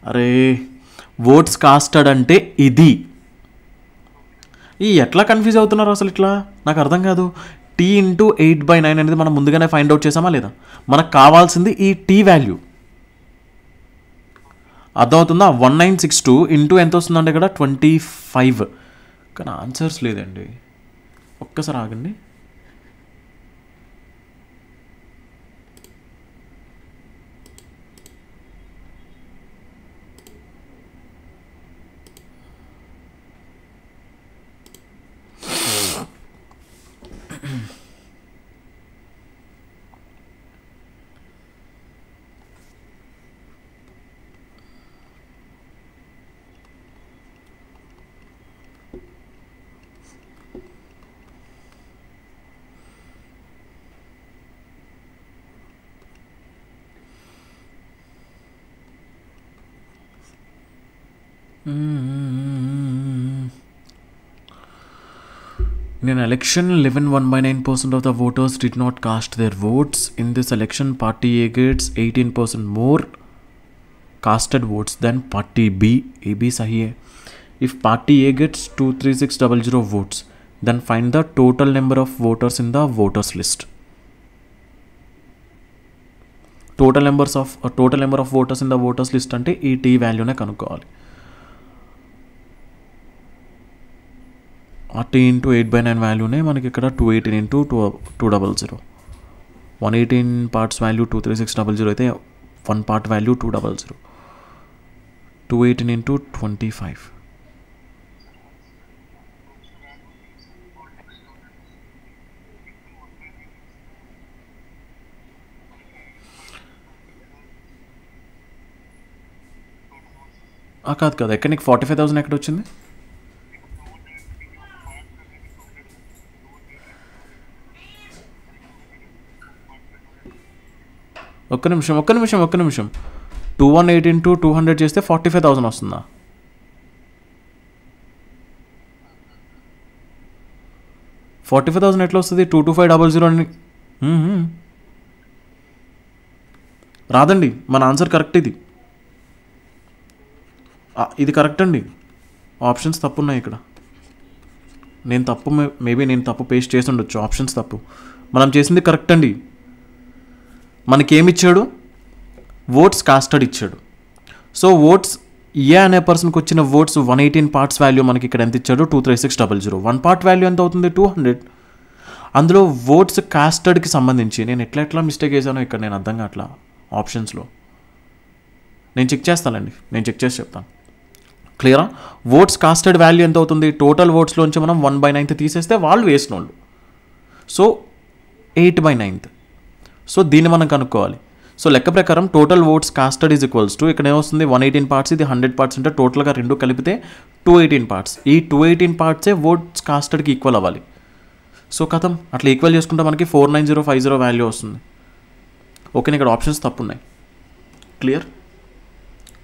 అరే ఓట్స్ కాస్టెడ్ అంటే ఇది. ఈ ఎట్లా కన్ఫ్యూజ్ అవుతున్నారు అసలు, ఇట్లా నాకు అర్థం కాదు. టీ ఇంటూ 8/9 అనేది మనం ముందుగానే ఫైండ్ అవుట్ చేసామా లేదా, మనకు కావాల్సింది ఈ టీ వాల్యూ. అర్థమవుతుందా, 1962 ఇంటూ ఎంత వస్తుందంటే ఇక్కడ 25. కానీ ఆన్సర్స్ లేదండి, ఒక్కసారి ఆగండి. In an election, 1/9% of the voters did not cast their votes. In this election, Party A gets 18% more casted votes than Party B. A B sahi hai. If Party A gets 23600 votes, then find the total number of voters in the voters list. Total number of voters in the voters list ante ee T value ne kanukovali. T into 8/9 value ne మనకి ఇక్కడ 218 into 200. 118 parts value 23600 అయితే 1 part value 200. 218 into 25. కాదు ఎక్కడ నీకు 45,000 ఎక్కడ వచ్చింది? ఒక్క నిమిషం 218 into 200 చేస్తే 45,000 వస్తుందా? $45,000 ఎట్లా వస్తుంది? 22500 అని రాదండి. మన ఆన్సర్ కరెక్ట్. ఇది కరెక్ట్ అండి. ఆప్షన్స్ తప్పు ఉన్నాయి ఇక్కడ. మేబీ నేను తప్పు పేస్ట్ చేసి ఉండొచ్చు. ఆప్షన్స్ తప్పు. మనం చేసింది కరెక్ట్ అండి. మనకేమిచ్చాడు? ఓట్స్ కాస్టెడ్ ఇచ్చాడు. సో ఓట్స్ ఏ అనే పర్సన్కి వచ్చిన ఓట్స్ 118 parts వాల్యూ మనకి ఇక్కడ ఎంత ఇచ్చాడు? 23600. 1 part వాల్యూ ఎంత అవుతుంది? 200. అందులో ఓట్స్ కాస్టెడ్కి సంబంధించి నేను ఎట్లా మిస్టేక్ చేశానో ఇక్కడ నేను అర్థం కావట్లా. ఆప్షన్స్లో నేను చెక్ చేస్తానండి. నేను చెక్ చేసి చెప్తాను. క్లియరా? ఓట్స్ కాస్టెడ్ వాల్యూ ఎంత అవుతుంది? టోటల్ ఓట్స్లోంచి మనం 1/9 తీసేస్తే వాళ్ళు వేసిన వాళ్ళు. సో 8/9. సో దీన్ని మనం కనుక్కోవాలి. సో లెక్క ప్రకారం total votes casted is equals to ఇక్కడ ఏమొస్తుంది? 118 parts, ఇది 100 parts అంటే టోటల్గా రెండు కలిపితే 218 parts. ఈ 218 parts ఓట్స్ కాస్టెడ్కి ఈక్వల్ అవ్వాలి. సో కథం అట్లా ఈక్వల్ చేసుకుంటే మనకి 49050 వాల్యూ వస్తుంది. ఓకే, ఇక్కడ ఆప్షన్స్ తప్పు ఉన్నాయి. క్లియర్?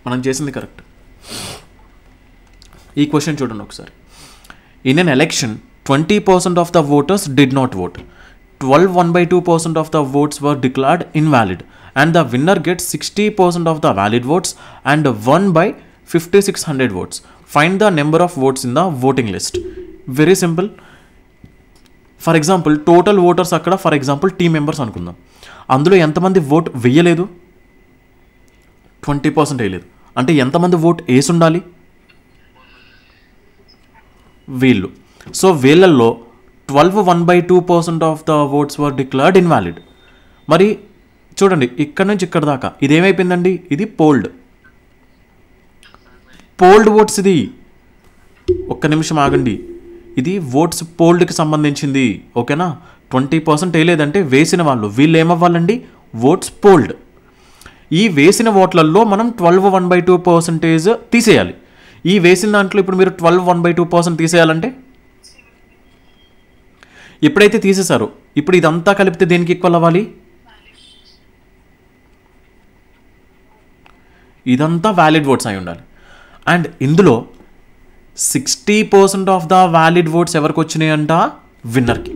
మనం చేసింది కరెక్ట్. ఈ క్వశ్చన్ చూడండి ఒకసారి. In an election 20% of the voters did not vote. 1/2% of the votes were declared invalid and the winner gets 60% of the valid votes and won by 5600 votes. Find the number of votes in the voting list. Very simple. For example, total voters అక్కడ for example team members అనుకుందాం. అందులో ఎంతమంది vote వేయలేదు? 20% వేయలేదు. అంటే ఎంతమంది vote వేసి ఉండాలి? వీళ్ళు. సో వీళ్ళల్లో 1/2% of the votes were declared invalid. మరి చూడండి ఇక్కడ నుంచి ఇక్కడ దాకా ఇదేమైపోయిందండి? ఇది పోల్డ్ ఓట్స్. ఇది ఒక్క నిమిషం ఆగండి. ఇది ఓట్స్ పోల్డ్కి సంబంధించింది. ఓకేనా? 20% వేయలేదంటే వేసిన వాళ్ళు. వీళ్ళు ఏమవ్వాలండి? Oats fold. ఈ వేసిన ఓట్లలో మనం 1/2% తీసేయాలి. ఈ వేసిన దాంట్లో ఇప్పుడు మీరు 1/2% తీసేయాలంటే ఎప్పుడైతే తీసేశారో ఇప్పుడు ఇదంతా కలిపితే దేనికి ఈక్వల్ అవ్వాలి? ఇదంతా వ్యాలిడ్ ఓట్స్ అయి ఉండాలి. అండ్ ఇందులో 60% ఆఫ్ ద వ్యాలిడ్ ఓట్స్ ఎవరికి వచ్చినాయి అంట? విన్నర్కి.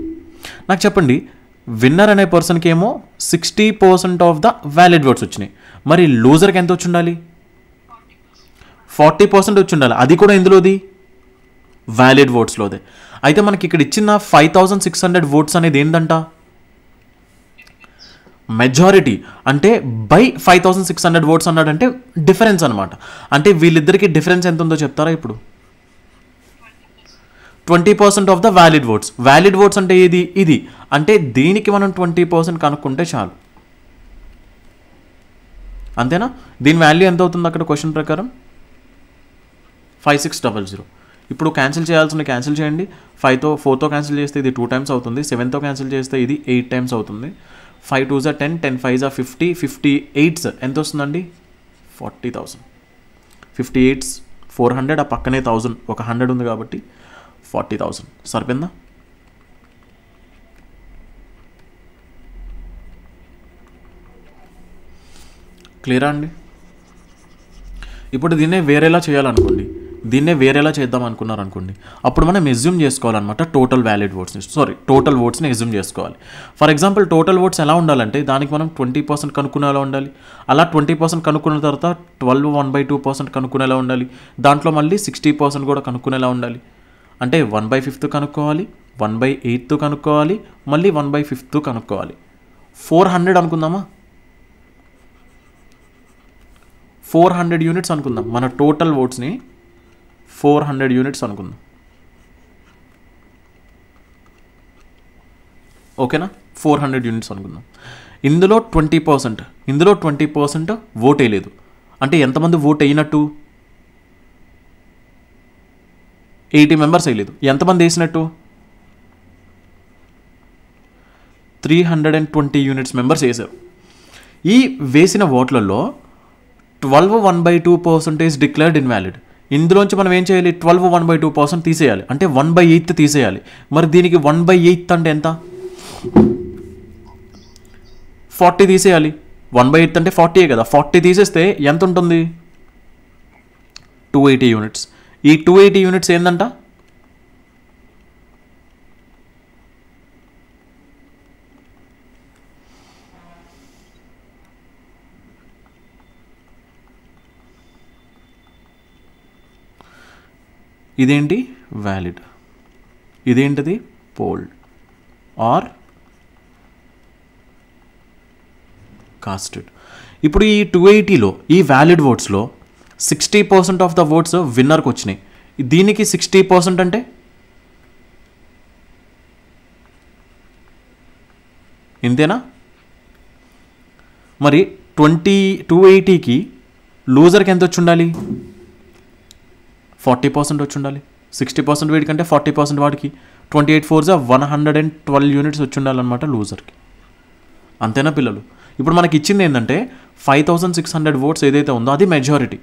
నాకు చెప్పండి, విన్నర్ అనే పర్సన్కి ఏమో 60% ఆఫ్ ద వ్యాలిడ్ ఓట్స్ వచ్చినాయి. మరి లూజర్కి ఎంత వచ్చి ఉండాలి? 40% వచ్చి ఉండాలి. అది కూడా ఇందులోది వ్యాలిడ్ ఓట్స్లోదే. అయితే మనకి ఇక్కడ ఇచ్చిన 5600 votes అనేది ఏంటంట? మెజారిటీ. అంటే బై 5600 votes అన్నాడంటే డిఫరెన్స్ అనమాట. అంటే వీళ్ళిద్దరికి డిఫరెన్స్ ఎంత ఉందో చెప్తారా ఇప్పుడు? 20% of the valid votes. Valid votes అంటే ఇది అంటే దీనికి మనం 20% కనుక్కుంటే చాలు. అంతేనా? దీని వాల్యూ ఎంత అవుతుంది అక్కడ క్వశ్చన్ ప్రకారం? 5600. ఇప్పుడు క్యాన్సిల్ చేయాల్సిన క్యాన్సిల్ చేయండి. 4తో క్యాన్సిల్ చేస్తే ఇది 2 times అవుతుంది. 7తో క్యాన్సిల్ చేస్తే ఇది 8 times అవుతుంది. 5 2s 10, 10 5s 50, 58s ఎంత వస్తుందండి? 40,000. 58s 400, ఆ పక్కనే 1000, ఒక 100 ఉంది కాబట్టి 40,000. సరిపోయిందా? క్లియరా అండి? ఇప్పుడు దీన్నే వేరేలా చేయాలనుకోండి. దీన్నే వేరేలా చేద్దాం అనుకున్నారు అనుకోండి, అప్పుడు మనం ఎజ్యూమ్ చేసుకోవాలన్నమాట టోటల్ వ్యాలిడ్ ఓట్స్ని, టోటల్ ఓట్స్ని ఎజ్యూమ్ చేసుకోవాలి. ఫర్ ఎగ్జాంపుల్ టోటల్ ఓట్స్ ఎలా ఉండాలంటే దానికి మనం 20% కనుక్కునేలా ఉండాలి. అలా 20% కనుక్కున్న తర్వాత 12 1/2% కనుక్కునేలా ఉండాలి. దాంట్లో మళ్ళీ 60% కూడా కనుక్కునేలా ఉండాలి. అంటే 1/5 కనుక్కోవాలి, 1/8 కనుక్కోవాలి, మళ్ళీ 1/5 కనుక్కోవాలి. 400 అనుకుందామా, 400 యూనిట్స్ అనుకుందాం. మన టోటల్ ఓట్స్ని 400 యూనిట్స్ అనుకుందాం. ఓకేనా, 400 యూనిట్స్ అనుకుందాం. ఇందులో 20% ఓట్ వేయలేదు. అంటే ఎంతమంది ఓట్ అయినట్టు? 80 మెంబర్స్ వేయలేదు. ఎంతమంది వేసినట్టు? 320 యూనిట్స్ మెంబర్స్ వేశారు. ఈ వేసిన ఓట్లలో 12 1/2% డిక్లేర్డ్ ఇన్వాలిడ్. ఇందులోంచి మనం ఏం చేయాలి? 12 1/2% తీసేయాలి, అంటే 1/8 తీసేయాలి. మరి దీనికి 1/8 అంటే ఎంత? 40 తీసేయాలి. 1/8 అంటే 40 కదా, 40 తీసేస్తే ఎంత ఉంటుంది? 280 యూనిట్స్. ఈ 280 యూనిట్స్ ఏందంట? ఇదేంటి? వ్యాలిడ్. ఇదేంటిది? Polled or casted. ఇప్పుడు ఈ 280లో ఈ వ్యాలిడ్ ఓట్స్లో 60% ఆఫ్ ద ఓట్స్ విన్నర్కి వచ్చినాయి. దీనికి 60% అంటే ఇంతేనా? మరి 280కి లూజర్కి ఎంత వచ్చి ఉండాలి? 40% వచ్చి ఉండాలి. 60% వీడికంటే 40% వాడికి. 28 4 112 యూనిట్స్ వచ్చి ఉండాలన్నమాట లూజర్కి. అంతేనా పిల్లలు? ఇప్పుడు మనకి ఇచ్చింది ఏంటంటే 5600 ఓట్స్ ఏదైతే ఉందో అది majority.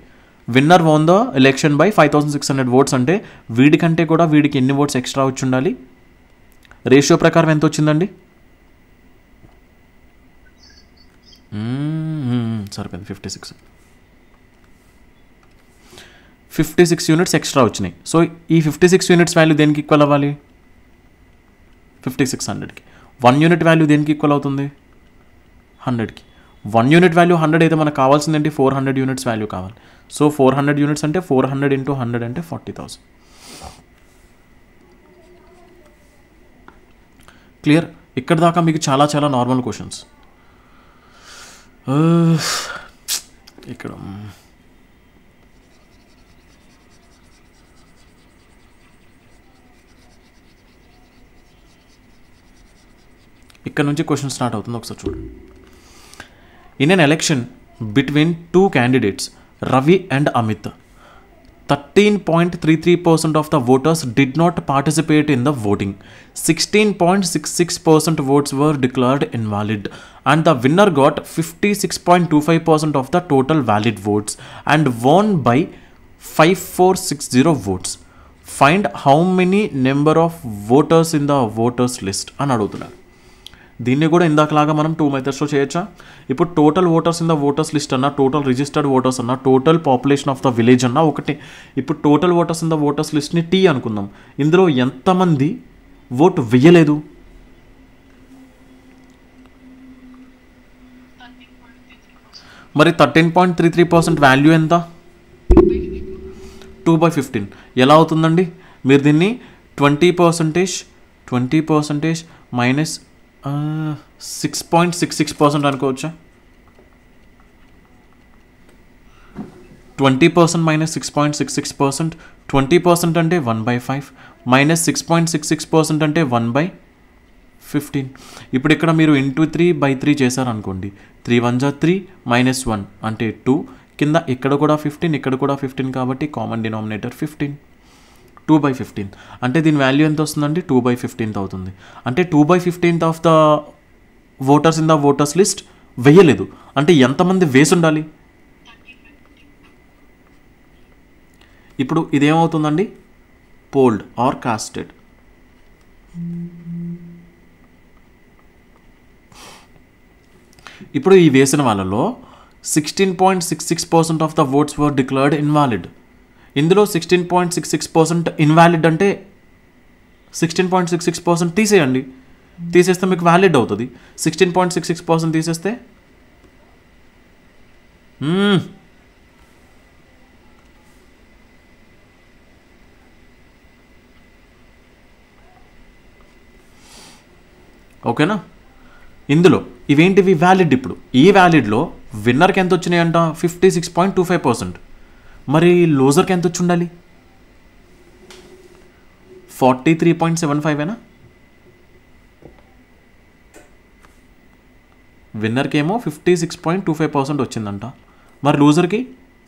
Winner won the election by 5600 votes. అంటే వీడికంటే కూడా వీడికి ఎన్ని ఓట్స్ ఎక్స్ట్రా వచ్చి ఉండాలి? రేషియో ప్రకారం ఎంత వచ్చిందండి? సరిపోయింది, 56 యూనిట్స్ ఎక్స్ట్రా వచ్చినాయి. సో ఈ 56 యూనిట్స్ వాల్యూ దేనికి ఈక్వల్ అవ్వాలి? 5600కి. 1 యూనిట్ వాల్యూ దేనికి ఈక్వల్ అవుతుంది? 100కి. 1 యూనిట్ వాల్యూ 100 అయితే మనకు కావాల్సింది ఏంటి? 400 యూనిట్స్ వాల్యూ కావాలి. సో 400 యూనిట్స్ అంటే 400 × 100 అంటే 40,000. క్లియర్? ఇక్కడ దాకా మీకు చాలా చాలా నార్మల్ క్వశ్చన్స్. ఇక్కడ నుంచి క్వశ్చన్ స్టార్ట్ అవుతుంది, ఒకసారి చూడండి. In an election between 2 candidates, Ravi and Amit, 13.33% of the voters did not participate in the voting. 16.66% votes were declared invalid, and the winner got 56.25% of the total valid votes and won by 5460 votes. Find how many number of voters in the voters list అని అడుగుతున్నారు. దీన్ని కూడా ఇందాకలాగా మనం 2 మెథడ్స్లో చేయొచ్చా? ఇప్పుడు total voters in the voters list అన్నా, total registered voters అన్నా, total population of the village అన్నా ఒకటి. ఇప్పుడు total voters in the voters లిస్ట్ని T అనుకుందాం. ఇందులో ఎంతమంది ఓటు వెయ్యలేదు? మరి 13.33% వాల్యూ ఎంత? 2/15. ఎలా అవుతుందండి? మీరు దీన్ని 20% మైనస్ 6.66% అనుకోవచ్చా? 20% మైనస్ 6.66%. 20% అంటే 1/5 మైనస్ 6.66% అంటే 1/15. ఇప్పుడు ఇక్కడ మీరు ఇంటూ 3/3 చేశారనుకోండి. 3 1 3 మైనస్ 1 అంటే 2. కింద ఇక్కడ కూడా 15, ఇక్కడ కూడా 15 కాబట్టి కామన్ డినామినేటర్ 15. 2/15 అంటే దీని వాల్యూ ఎంత వస్తుందండి? 2/15 అవుతుంది. అంటే 2/15 of the voters in the voters list వెయ్యలేదు. అంటే ఎంతమంది వేసి ఉండాలి? ఇప్పుడు ఇదేమవుతుందండి? Fold or casted. ఇప్పుడు ఈ వేసిన వాళ్ళలో 16.66% of the votes were declared invalid. ఇందులో 16.66% ఇన్వాలిడ్ అంటే 16.66% తీసేయండి. తీసేస్తే మీకు వ్యాలిడ్ అవుతుంది. 16.66% తీసేస్తే ఓకేనా. ఇందులో ఇవేంటివి వ్యాలిడ్. ఇప్పుడు ఈ వ్యాలిడ్లో విన్నర్కి ఎంత వచ్చినాయంట 56.25%. మరి లూజర్కి ఎంత వచ్చి ఉండాలి 43.75. విన్నర్కి ఏమో 56.25% వచ్చిందంట. మరి లూజర్కి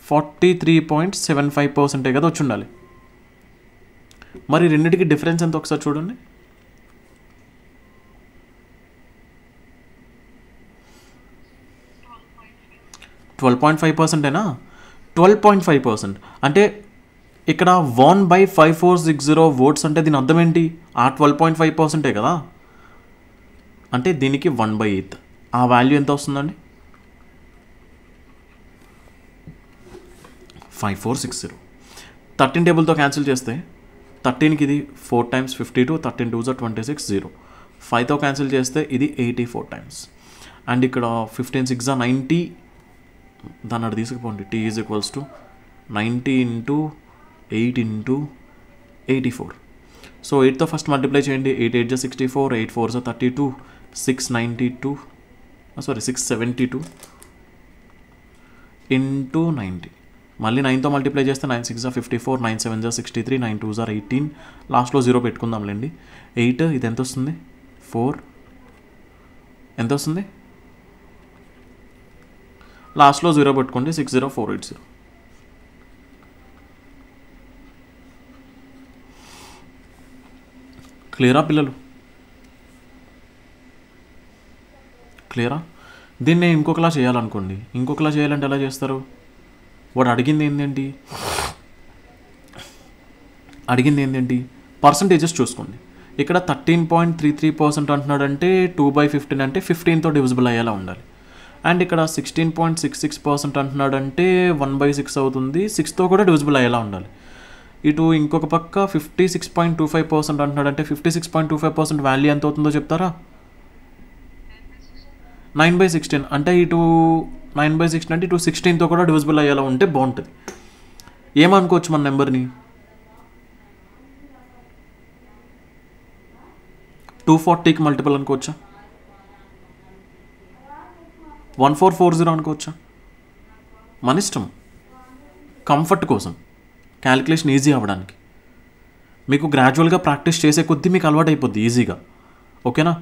43.75% కదా వచ్చి ఉండాలి. మరి రెండింటికి డిఫరెన్స్ ఎంత ఒకసారి చూడండి. 12.5%. 12.5% అంటే ఇక్కడ 1/5460 votes అంటే దీని అర్థం ఏంటి? ఆ 12.5% కదా. అంటే దీనికి 1/8. ఆ వాల్యూ ఎంత వస్తుందండి? 5460. 13 టేబుల్తో క్యాన్సిల్ చేస్తే 13కి ఇది 4 times 52, 13 2s are 26, 0. 5తో క్యాన్సిల్ చేస్తే ఇది 84 times. అండ్ ఇక్కడ 15 6s are 90. దాన్ని అక్కడ తీసుకుపోండి. t is equals to 90 into 8 into 84. So 8తో ఫస్ట్ మల్టిప్లై చేయండి. 8 8 64, 8 4 32, 672 672 into 90. మళ్ళీ 9తో మల్టిప్లై చేస్తే 9 6 54, 9 7 63, 9 2 18. లాస్ట్లో 0 పెట్టుకుందాంలేండి. 8 ఇది ఎంత వస్తుంది? 4 ఎంత వస్తుంది? లాస్ట్లో 0 పెట్టుకోండి. 60480. క్లియరా పిల్లలు? క్లియరా? దీన్ని ఇంకొకలా చేయాలనుకోండి. ఇంకొకలా చేయాలంటే ఎలా చేస్తారు? వాడు అడిగింది ఏంటండి పర్సంటేజెస్ చూసుకోండి. ఇక్కడ 13.33% అంటున్నాడంటే 2/15 అంటే 15తో డివిజిబుల్ అయ్యేలా ఉండాలి. అండ్ ఇక్కడ 16.66% అంటున్నాడంటే 1/6 అవుతుంది. 6తో కూడా డివిజిబుల్ అయ్యేలా ఉండాలి. ఇటు ఇంకొక పక్క 56.25% అంటున్నాడంటే 56.25% వాల్యూ ఎంత అవుతుందో చెప్తారా? 9/16 అంటే ఇటు 9/16 అంటే ఇటు 16తో కూడా డివిజిబుల్ అయ్యేలా ఉంటే బాగుంటుంది. ఏమనుకోవచ్చు మన నెంబర్ని? 240కి మల్టిపుల్ అనుకోవచ్చా? 1440 అనుకోవచ్చా? మన ఇష్టం. కంఫర్ట్ కోసం, క్యాలిక్యులేషన్ ఈజీ అవ్వడానికి. మీకు గ్రాడ్యువల్గా ప్రాక్టీస్ చేసే కొద్దీ మీకు అలవాటు అయిపోద్ది ఈజీగా. ఓకేనా?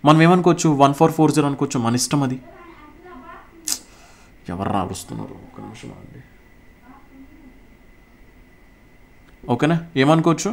మనం ఏమనుకోవచ్చు? 1440 అనుకోవచ్చు. మన ఇష్టం అది. ఎవరు రాలుస్తున్నారు? ఒక నిమిషం అండి. ఓకేనా? ఏమనుకోవచ్చు?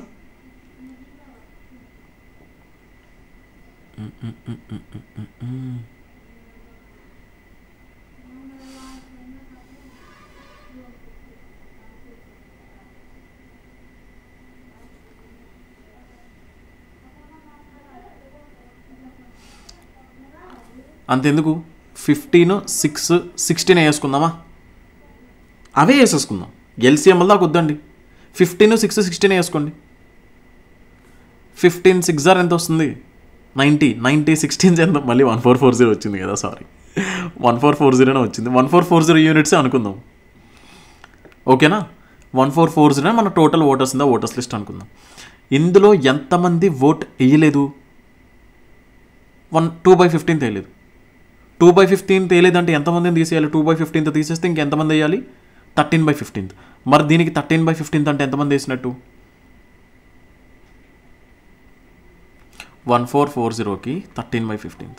అంతెందుకు 15 6 16 వేసుకుందామా? అవే వేసేసుకుందాం. ఎల్సిఎం వల్ల దాకా వద్దండి. 15 6 16 వేసుకోండి. 15 6 ఎంత వస్తుంది? 90. 90 16 ఎంత? మళ్ళీ 1440 వచ్చింది కదా. సారీ, 1440 వచ్చింది. 1440 యూనిట్సే అనుకుందాం. ఓకేనా? 1440 మన టోటల్ ఓటర్స్ ఉందా ఓటర్స్ లిస్ట్ అనుకుందాం. ఇందులో ఎంతమంది ఓట్ వేయలేదు? 2/15 వేయలేదు. 2/15 తేలేదంటే ఎంతమందిని తీసేయాలి? 2/15 తీసేస్తే ఇంకెంతమంది వేయాలి? 13/15. మరి దీనికి 13/15 అంటే ఎంతమంది వేసినట్టు? 1440కి 13/15.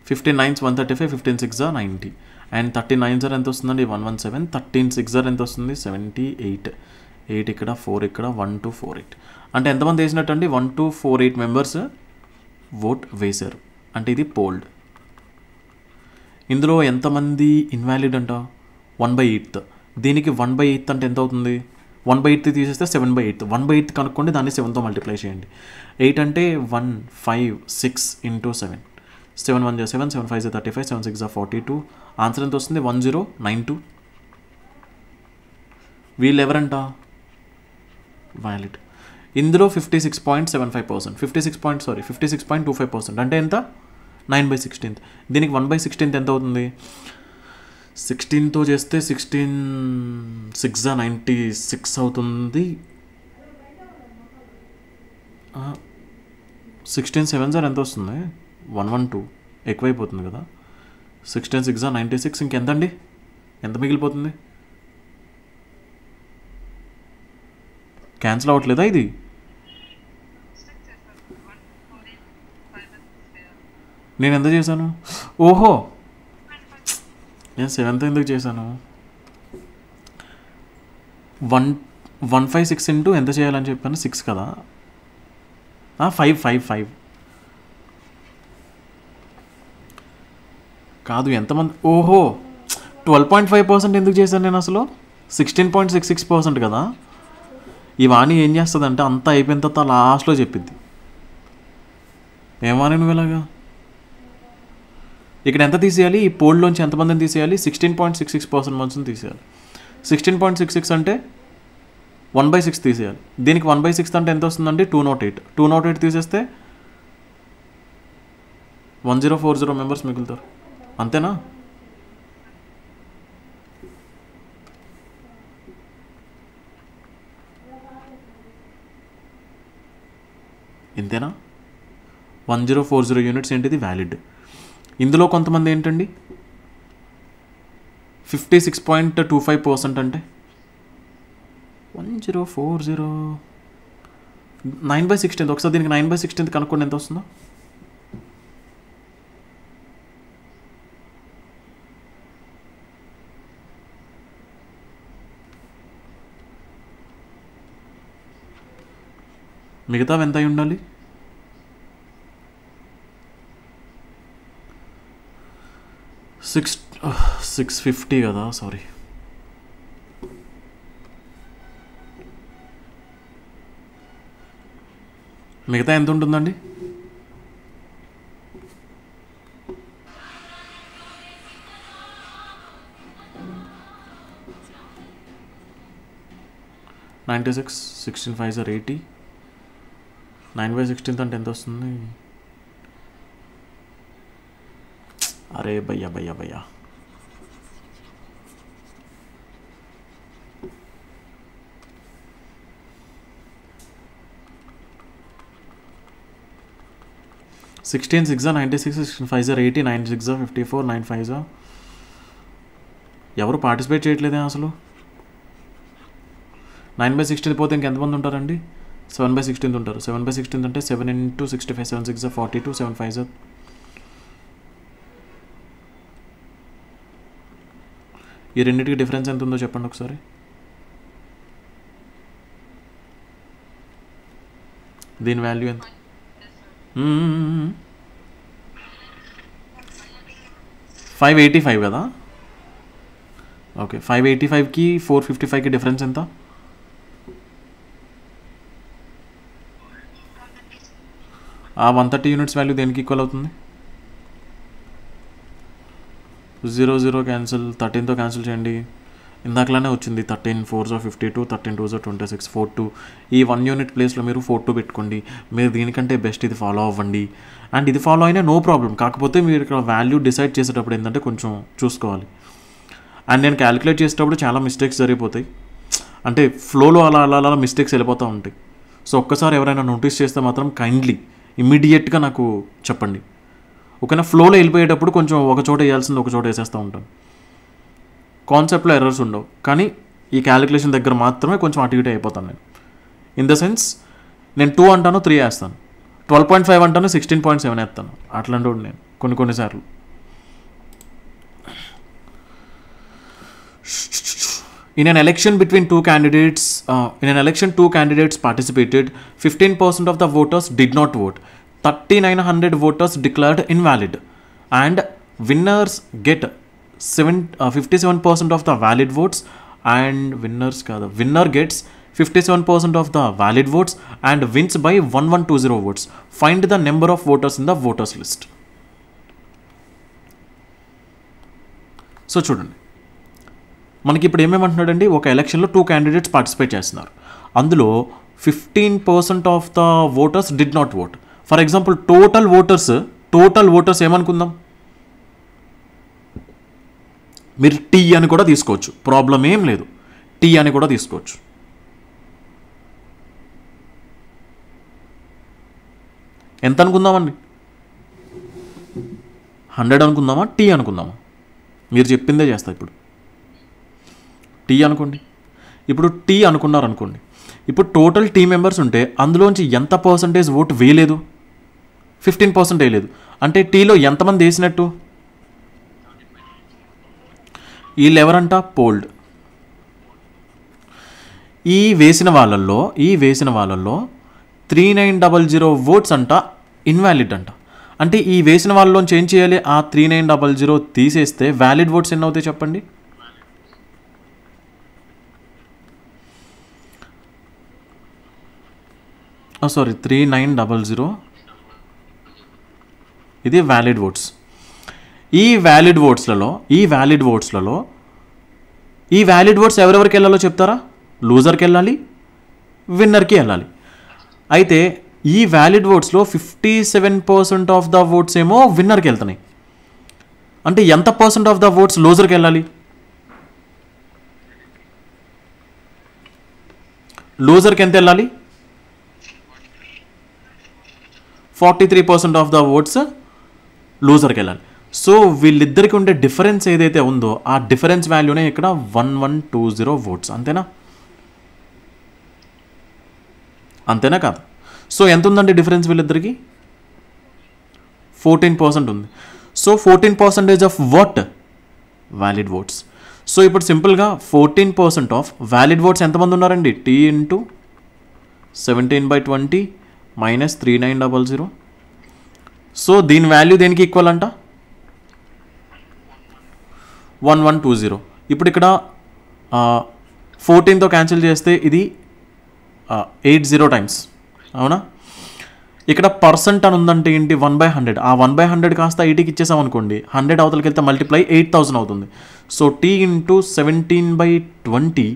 15 9s 135, 15 6 90. అండ్ 39 ఎంత వస్తుందండి? 117. 13 6 ఎంత వస్తుంది? 78. 8 ఇక్కడ, 4 ఇక్కడ, 1248. అంటే ఎంతమంది వేసినట్టు అండి? 1248 మెంబర్స్ ఓట్ వేశారు. అంటే ఇది పోల్డ్. ఇందులో ఎంతమంది ఇన్వాలిడ్ అంట? 1/8. దీనికి 1/8 అంటే ఎంత అవుతుంది? 1/8 తీసేస్తే 7/8. 1/8 కనుక్కోండి, దాన్ని 7తో మల్టిప్లై చేయండి. 8 అంటే 1 5 6 into 7. 7 1 7, 7 5 35, 7 6 42. ఆన్సర్ ఎంత వస్తుంది? 1092. వీళ్ళు ఎవరంట? వ్యాలిడ్. ఇందులో 56.75%, 56.25% అంటే ఎంత? 9/16. దీనికి 1/16 ఎంత అవుతుంది? 16తో చేస్తే 16 6 96 అవుతుంది. 16 7 ఎంత వస్తుంది? 112. ఎక్కువైపోతుంది కదా. 16 6 96. ఇంకెంతండి? ఎంత మిగిలిపోతుంది? క్యాన్సిల్ అవ్వట్లేదా ఇది? నేను ఎంత చేశాను? ఓహో, నేను 7th ఎందుకు చేశాను? 156 ఇంటూ ఎంత చేయాలని చెప్పాను? 6 కదా. 5 కాదు, ఎంతమంది? ఓహో, 12.5% ఎందుకు చేశాను నేను అసలు? 16.66% కదా. ఈ వాణి ఏం చేస్తుందంటే అంతా అయిపోయిన తర్వాత లాస్ట్లో చెప్పిద్ది. ఏమాని నువ్వు ఇలాగా? ఇక్కడ ఎంత తీసేయాలి? ఈ పోల్లోంచి ఎంతమందిని తీసేయాలి? 16.66% మందిని తీసేయాలి. 16.66 అంటే 1/6 తీసేయాలి. దీనికి 1/6 అంటే ఎంత వస్తుందండి? 208. 208 తీసేస్తే 1040 మెంబర్స్ మిగులుతారు. అంతేనా? ఇంతేనా? 1040 యూనిట్స్ ఏంటిది? వ్యాలిడ్. ఇందులో కొంతమంది ఏంటండి? 56.25% అంటే 1040 9/16. ఒకసారి దీనికి 9/16 కనుక్కోండి ఎంత వస్తుందో. మిగతా ఎంత అయి ఉండాలి? 650 కదా. సారీ, మిగతా ఎంత ఉంటుందండి? $96. 16 5 80. 9/16 అంటే ఎంత వస్తుంది? అరే భయ్యా. 16 6 96, 16 5 80, 9 6 54, 9 5. ఎవరు పార్టిసిపేట్ చేయట్లేదే అసలు. 9/16 పోతే ఇంకెంతమంది ఉంటారండి? 7/16 ఉంటారు. 7/16 అంటే 7 into 65, 7 6 42, 7 5. ఈ రెండింటికి డిఫరెన్స్ ఎంత ఉందో చెప్పండి ఒకసారి. దీని వాల్యూ ఎంత? 585 కదా. ఓకే, 585కి 455కి డిఫరెన్స్ ఎంత? ఆ 130 యూనిట్స్ వాల్యూ దేనికి ఈక్వల్ అవుతుంది? 0 క్యాన్సిల్, 13తో క్యాన్సిల్ చేయండి. ఇందాకలానే వచ్చింది. 13 4 52, 13 2 26, 42. ఈ 1 యూనిట్ ప్లేస్లో మీరు 42 పెట్టుకోండి. మీరు దీనికంటే బెస్ట్ ఇది ఫాలో అవ్వండి. అండ్ ఇది ఫాలో అయినా నో ప్రాబ్లం. కాకపోతే మీరు ఇక్కడ వాల్యూ డిసైడ్ చేసేటప్పుడు ఏంటంటే కొంచెం చూసుకోవాలి. అండ్ నేను క్యాలిక్యులేట్ చేసేటప్పుడు చాలా మిస్టేక్స్ జరిగిపోతాయి. అంటే ఫ్లోలో అలా మిస్టేక్స్ వెళ్ళిపోతూ ఉంటాయి. సో ఒక్కసారి ఎవరైనా నోటీస్ చేస్తే మాత్రం కైండ్లీ ఇమ్మీడియట్గా నాకు చెప్పండి. ఓకేనా? ఫ్లోలో వెళ్ళిపోయేటప్పుడు కొంచెం ఒక చోట వేయాల్సింది ఒక చోట వేసేస్తూ ఉంటాను. కాన్సెప్ట్లో ఎర్రర్స్ ఉండవు, కానీ ఈ క్యాలిక్యులేషన్ దగ్గర మాత్రమే కొంచెం అటు ఇటు అయిపోతాను నేను. ఇన్ ద సెన్స్ నేను 2 అంటాను 3 వేస్తాను, 12.5 అంటాను 16.7 వేస్తాను. అట్లాంటి నేను కొన్నిసార్లు. In an election between two candidates, two candidates participated. 15% of the voters did not vote. 3,900 voters declared invalid, and winners get 57% of the valid votes. And winner gets 57% of the valid votes and wins by 1120 votes. Find the number of voters in the voters list. So చూడండి, మనకి ఇప్పుడు ఏమేమంటున్నాడండి, ఒక ఎలక్షన్లో 2 candidates participate చేస్తున్నారు. అందులో 15% of the voters did not vote. For example total voters ఏమనుకుందాం, మీరు T అని కూడా తీసుకోవచ్చు, ప్రాబ్లం ఏం లేదు, టీ అని కూడా తీసుకోవచ్చు. ఎంత అనుకుందామండి, 100 అనుకుందామా, టీ అనుకుందామా? మీరు చెప్పిందే చేస్తా. ఇప్పుడు టీ అనుకోండి. ఇప్పుడు టీ అనుకున్నారనుకోండి, ఇప్పుడు టోటల్ టీ మెంబర్స్ ఉంటే అందులోంచి ఎంత పర్సంటేజ్ ఓటు వేయలేదు, 15% వేయలేదు. అంటే టీలో ఎంతమంది వేసినట్టు, వీళ్ళు ఎవరంట, పోల్డ్. ఈ వేసిన వాళ్ళల్లో 3900 ఓట్స్ అంట ఇన్వాలిడ్ అంట. అంటే ఈ వేసిన వాళ్ళలోంచి ఏం చేయాలి, ఆ 3900 తీసేస్తే వ్యాలిడ్ ఓట్స్ ఎన్ని అవుతాయి చెప్పండి. సారీ 3900 ఇది వ్యాలిడ్ ఓట్స్. ఈ వ్యాలిడ్ ఓట్స్ ఎవరెవరికి వెళ్ళాలో చెప్తారా, లూజర్కి వెళ్ళాలి, విన్నర్కి వెళ్ళాలి. అయితే ఈ వ్యాలిడ్ ఓట్స్లో 57% ఆఫ్ ద ఓట్స్ ఏమో విన్నర్కి వెళ్తున్నాయి. అంటే ఎంత పర్సెంట్ ఆఫ్ ద ఓట్స్ లూజర్కి వెళ్ళాలి, లూజర్కి ఎంత వెళ్ళాలి, 43% ఆఫ్ ద ఓట్స్ లూజర్కి వెళ్ళాలి. సో వీళ్ళిద్దరికి ఉండే డిఫరెన్స్ ఏదైతే ఉందో ఆ డిఫరెన్స్ వాల్యూనే ఇక్కడ 1120 ఓట్స్. అంతేనా కాదు? సో ఎంత ఉందండి డిఫరెన్స్ వీళ్ళిద్దరికి, 14% ఉంది. So 14% of what, valid votes. So ఇప్పుడు సింపుల్గా 14% ఆఫ్ వ్యాలిడ్ ఓట్స్ ఎంతమంది ఉన్నారండి, టీ ఇంటూ 17/20 మైనస్ 3900. సో దీని వాల్యూ దేనికి ఈక్వల్ అంట, 1120. ఇప్పుడు ఇక్కడ 14తో క్యాన్సిల్ చేస్తే ఇది 80 టైమ్స్, అవునా? ఇక్కడ పర్సెంట్ అని ఉందంటే ఏంటి, 1/100. ఆ 1/100 కాస్త 80కి ఇచ్చేసాం అనుకోండి, 100 అవతలకి వెళ్తే మల్టిప్లై 8000 అవుతుంది. So T into 17/20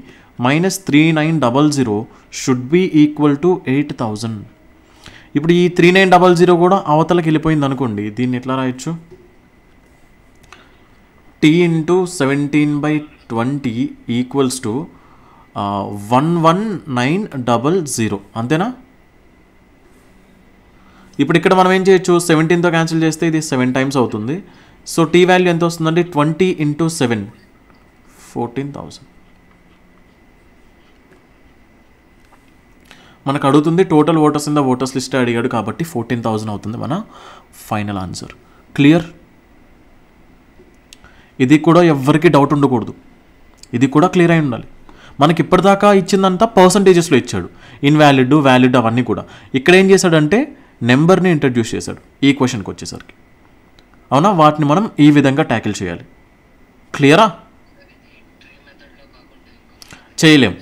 minus 3900 should be equal to 8000. ఇప్పుడు ఈ 3900 కూడా అవతలకి వెళ్ళిపోయింది అనుకోండి, దీన్ని ఎట్లా రాయొచ్చు, టీ ఇంటూ 17/20 ఈక్వల్స్ టు 11900. అంతేనా? ఇప్పుడు ఇక్కడ మనం ఏం చేయొచ్చు, 17తో క్యాన్సిల్ చేస్తే ఇది 7 టైమ్స్ అవుతుంది. సో టీ వాల్యూ ఎంత వస్తుందండి, 20 ఇంటూ 7 14,000. మనకు అడుగుతుంది total voters in the voters list అడిగాడు కాబట్టి 14,000 అవుతుంది మన ఫైనల్ ఆన్సర్. క్లియర్? ఇది కూడా ఎవ్వరికి డౌట్ ఉండకూడదు, ఇది కూడా క్లియర్ అయి ఉండాలి. మనకి ఇప్పటిదాకా ఇచ్చిందంతా పర్సంటేజెస్లో ఇచ్చాడు, ఇన్వాలిడ్ వ్యాలిడ్ అవన్నీ కూడా. ఇక్కడ ఏం చేశాడంటే నెంబర్ని ఇంట్రడ్యూస్ చేశాడు ఈ క్వశ్చన్కి వచ్చేసరికి, అవునా? వాటిని మనం ఈ విధంగా ట్యాకిల్ చేయాలి. క్లియరా? చేయలేం.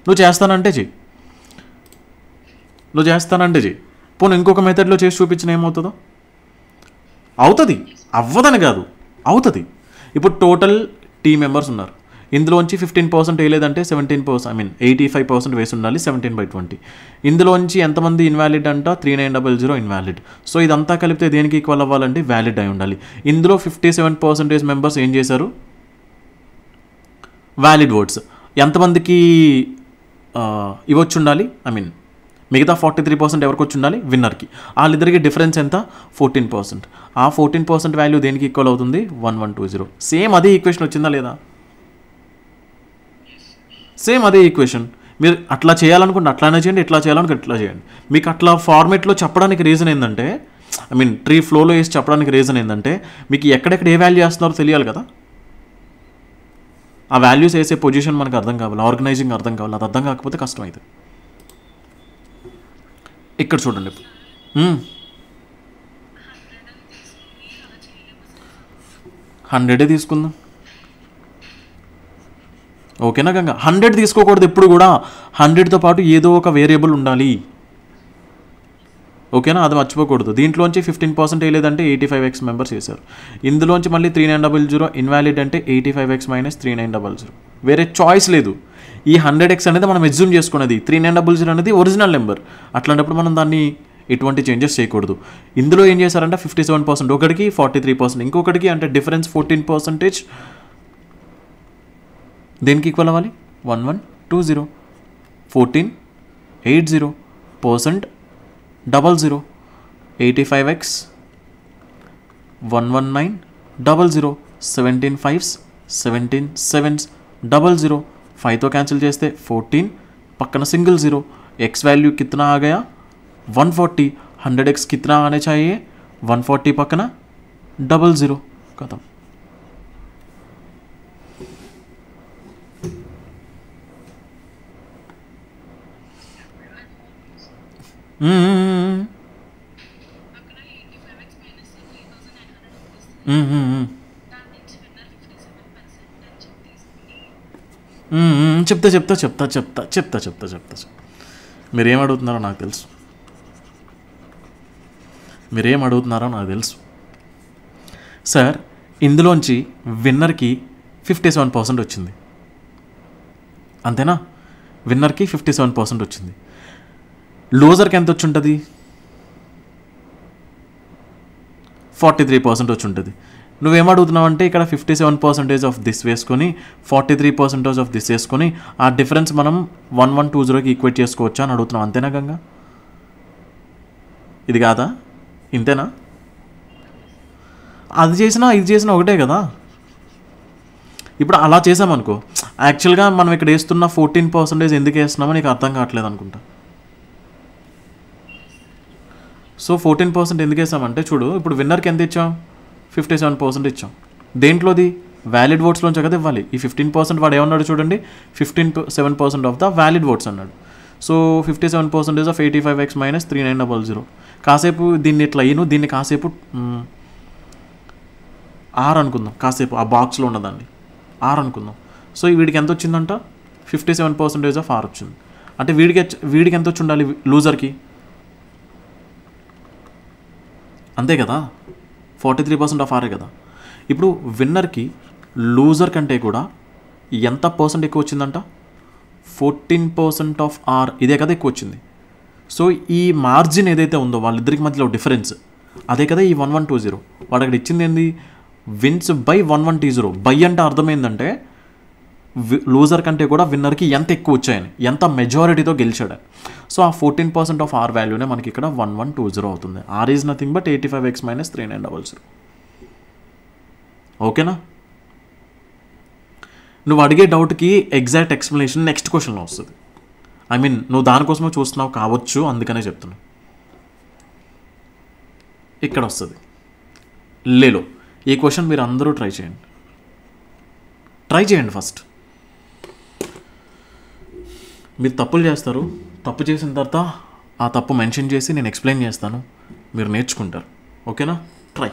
నువ్వు చేస్తానంటే చెయ్యి, పోనీ ఇంకొక మెథడ్లో చేసి చూపించిన ఏమవుతుందో, అవుతుంది, అవ్వదని కాదు, అవుతుంది. ఇప్పుడు టోటల్ టీ మెంబర్స్ ఉన్నారు, ఇందులోంచి 15% వేయలేదంటే 17%, 85% వేసి ఉండాలి 17/20. ఇందులోంచి ఎంతమంది ఇన్వాలిడ్ అంట, 3900 ఇన్వాలిడ్. సో ఇదంతా కలిపితే దేనికి ఈక్వల్ అవ్వాలంటే వ్యాలిడ్ అయి ఉండాలి. ఇందులో 57% మెంబర్స్ ఏం చేశారు, వ్యాలిడ్ ఓట్స్. ఎంతమందికి ఇవ్వచ్చు ఉండాలి, మిగతా 43% ఎవరికి వచ్చి ఉండాలి, విన్నర్కి. వాళ్ళిద్దరికి డిఫరెన్స్ ఎంత, 14%. ఆ 14% వాల్యూ దేనికి ఈక్వల్ అవుతుంది, 1120. సేమ్ అదే ఈక్వేషన్ వచ్చిందా లేదా, సేమ్ అదే ఈక్వేషన్. మీరు అట్లా చేయాలనుకుంటే అట్లానే చేయండి, ఇట్లా చేయాలనుకుంటే ఇట్లా చేయండి. మీకు అట్లా ఫార్మేట్లో చెప్పడానికి రీజన్ ఏంటంటే, ట్రీ ఫ్లోలో వేసి చెప్పడానికి రీజన్ ఏంటంటే, మీకు ఎక్కడెక్కడ ఏ వాల్యూ వేస్తున్నారో తెలియాలి కదా. ఆ వాల్యూస్ వేసే పొజిషన్ మనకు అర్థం కావాలి, ఆర్గనైజింగ్ అర్థం కావాలి. అది అర్థం కాకపోతే కష్టం అవుతుంది. ఇక్కడ చూడండి, 100 తీసుకుందాం, ఓకేనా గంగా? 100 తీసుకోకూడదు ఎప్పుడు కూడా, 100తో పాటు ఏదో ఒక వేరియబుల్ ఉండాలి, ఓకేనా, అది మర్చిపోకూడదు. దీంట్లోంచి 15% వేయలేదంటే 85x మెంబర్స్ చేశారు. ఇందులోంచి మళ్ళీ 3900 ఇన్వాలిడ్ అంటే 85x మైనస్ 3900. వేరే చాయిస్ లేదు. ఈ 100x అనేది మనం ఎజ్యూమ్ చేసుకున్నది, 3900 అనేది ఒరిజినల్ నెంబర్. అట్లాంటప్పుడు మనం దాన్ని ఎటువంటి చేంజెస్ చేయకూడదు. ఇందులో ఏం చేశారంటే 57%, ఒకటికి 43%, ఇంకొకటికి అంటే డిఫరెన్స్ 14%. దేనికి ఈక్వల్ అవ్వాలి? 1120 1480% 00 85x 11900 17 5s 17 7s 00 5తో క్యాన్సిల్ చేస్తే 14 పక్కన సింగిల్ జీరో. x वैल्यू कितना आ गया 140. 100x कितना आने चाहिए 140 पక్కన 00 खत्म. చెప్తా. మీరేం అడుగుతున్నారో నాకు తెలుసు. సార్, ఇందులోంచి విన్నర్కి 57% వచ్చింది, అంతేనా? విన్నర్కి 57% వచ్చింది. లూజర్కి ఎంత వచ్చి ఉంటుంది? 43% వచ్చి ఉంటుంది. నువ్వేమడుగుతున్నావు అంటే ఇక్కడ 57% ఆఫ్ దిస్ వేసుకొని 43% ఆఫ్ దిస్ వేసుకొని ఆ డిఫరెన్స్ మనం 1120కి ఈక్వేట్ చేసుకోవచ్చా అని అడుగుతున్నావు, అంతేనా గంగా? ఇది కాదా? ఇంతేనా? అది చేసినా ఇది చేసినా ఒకటే కదా. ఇప్పుడు అలా చేసామనుకో, యాక్చువల్గా మనం ఇక్కడ వేస్తున్న 14% ఎందుకు వేస్తున్నామో నీకు అర్థం కావట్లేదు అనుకుంటా. సో 14% ఎందుకు వేసామంటే చూడు, ఇప్పుడు విన్నర్కి ఎంత ఇచ్చాం? 57% ఇచ్చాం. దేంట్లోది? వ్యాలిడ్ ఓట్స్లోంచి కదా ఇవ్వాలి. ఈ 15% వాడు ఏమన్నాడు చూడండి, 57% ఆఫ్ ద వ్యాలిడ్ ఓట్స్ అన్నాడు. So 57% of 85x minus 3900. కాసేపు దీన్ని ఇట్లా అయ్యి దీన్ని కాసేపు ఆర్ అనుకుందాం, కాసేపు ఆ బాక్స్లో ఉన్నదాన్ని ఆర్ అనుకుందాం. సో వీడికి ఎంత వచ్చిందంట? 57% ఆఫ్ ఆర్ వచ్చింది. అంటే వీడికి ఎంత వచ్చి ఉండాలి లూజర్కి? అంతే కదా, 43% ఆఫ్ ఆరే కదా. ఇప్పుడు విన్నర్కి లూజర్ కంటే కూడా ఎంత పర్సెంట్ ఎక్కువ వచ్చిందంట? 14% ఆఫ్ ఆర్, ఇదే కదా ఎక్కువ వచ్చింది. సో ఈ మార్జిన్ ఏదైతే ఉందో వాళ్ళిద్దరికి మధ్యలో డిఫరెన్స్, అదే కదా ఈ 1120. వాడు అక్కడ ఇచ్చింది ఏంది? Wins by 1120. బై అంటే అర్థమైందంటే లూజర్ కంటే కూడా విన్నర్కి ఎంత ఎక్కువ వచ్చాయని, ఎంత మెజారిటీతో గెలిచాడని. సో ఆ 14% ఆఫ్ ఆర్ వాల్యూనే మనకి ఇక్కడ 1120 అవుతుంది. R is nothing but 85x minus 3900. ఓకేనా? నువ్వు అడిగే డౌట్కి ఎగ్జాక్ట్ ఎక్స్ప్లెనేషన్ నెక్స్ట్ క్వశ్చన్లో వస్తుంది. ఐ మీన్ నువ్వు దానికోసమే చూస్తున్నావు కావచ్చు, అందుకనే చెప్తున్నా. ఇక్కడ వస్తుంది లేలో. ఈ క్వశ్చన్ మీరు అందరూ ట్రై చేయండి ఫస్ట్. మీరు తప్పులు చేస్తారు, తప్పు చేసిన తర్వాత ఆ తప్పు మెన్షన్ చేసి నేను ఎక్స్ప్లెయిన్ చేస్తాను, మీరు నేర్చుకుంటారు. ఓకేనా? ట్రై.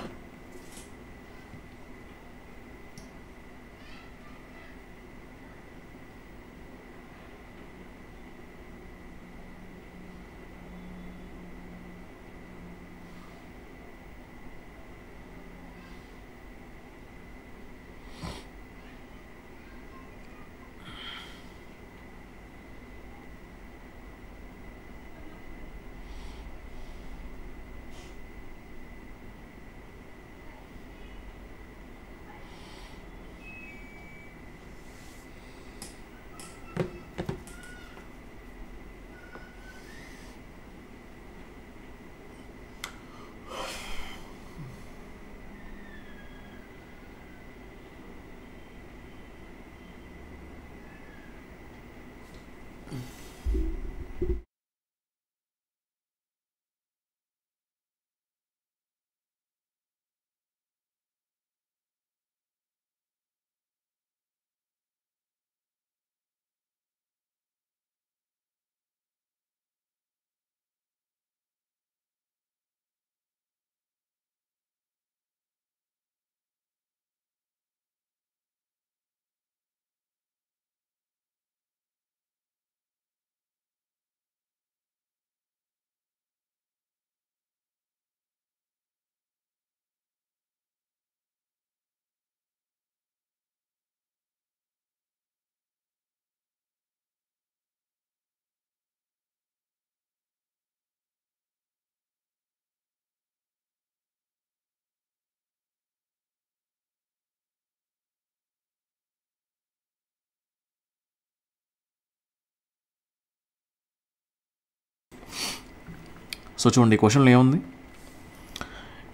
సో చూడండి ఈ క్వశ్చన్లో ఏముంది,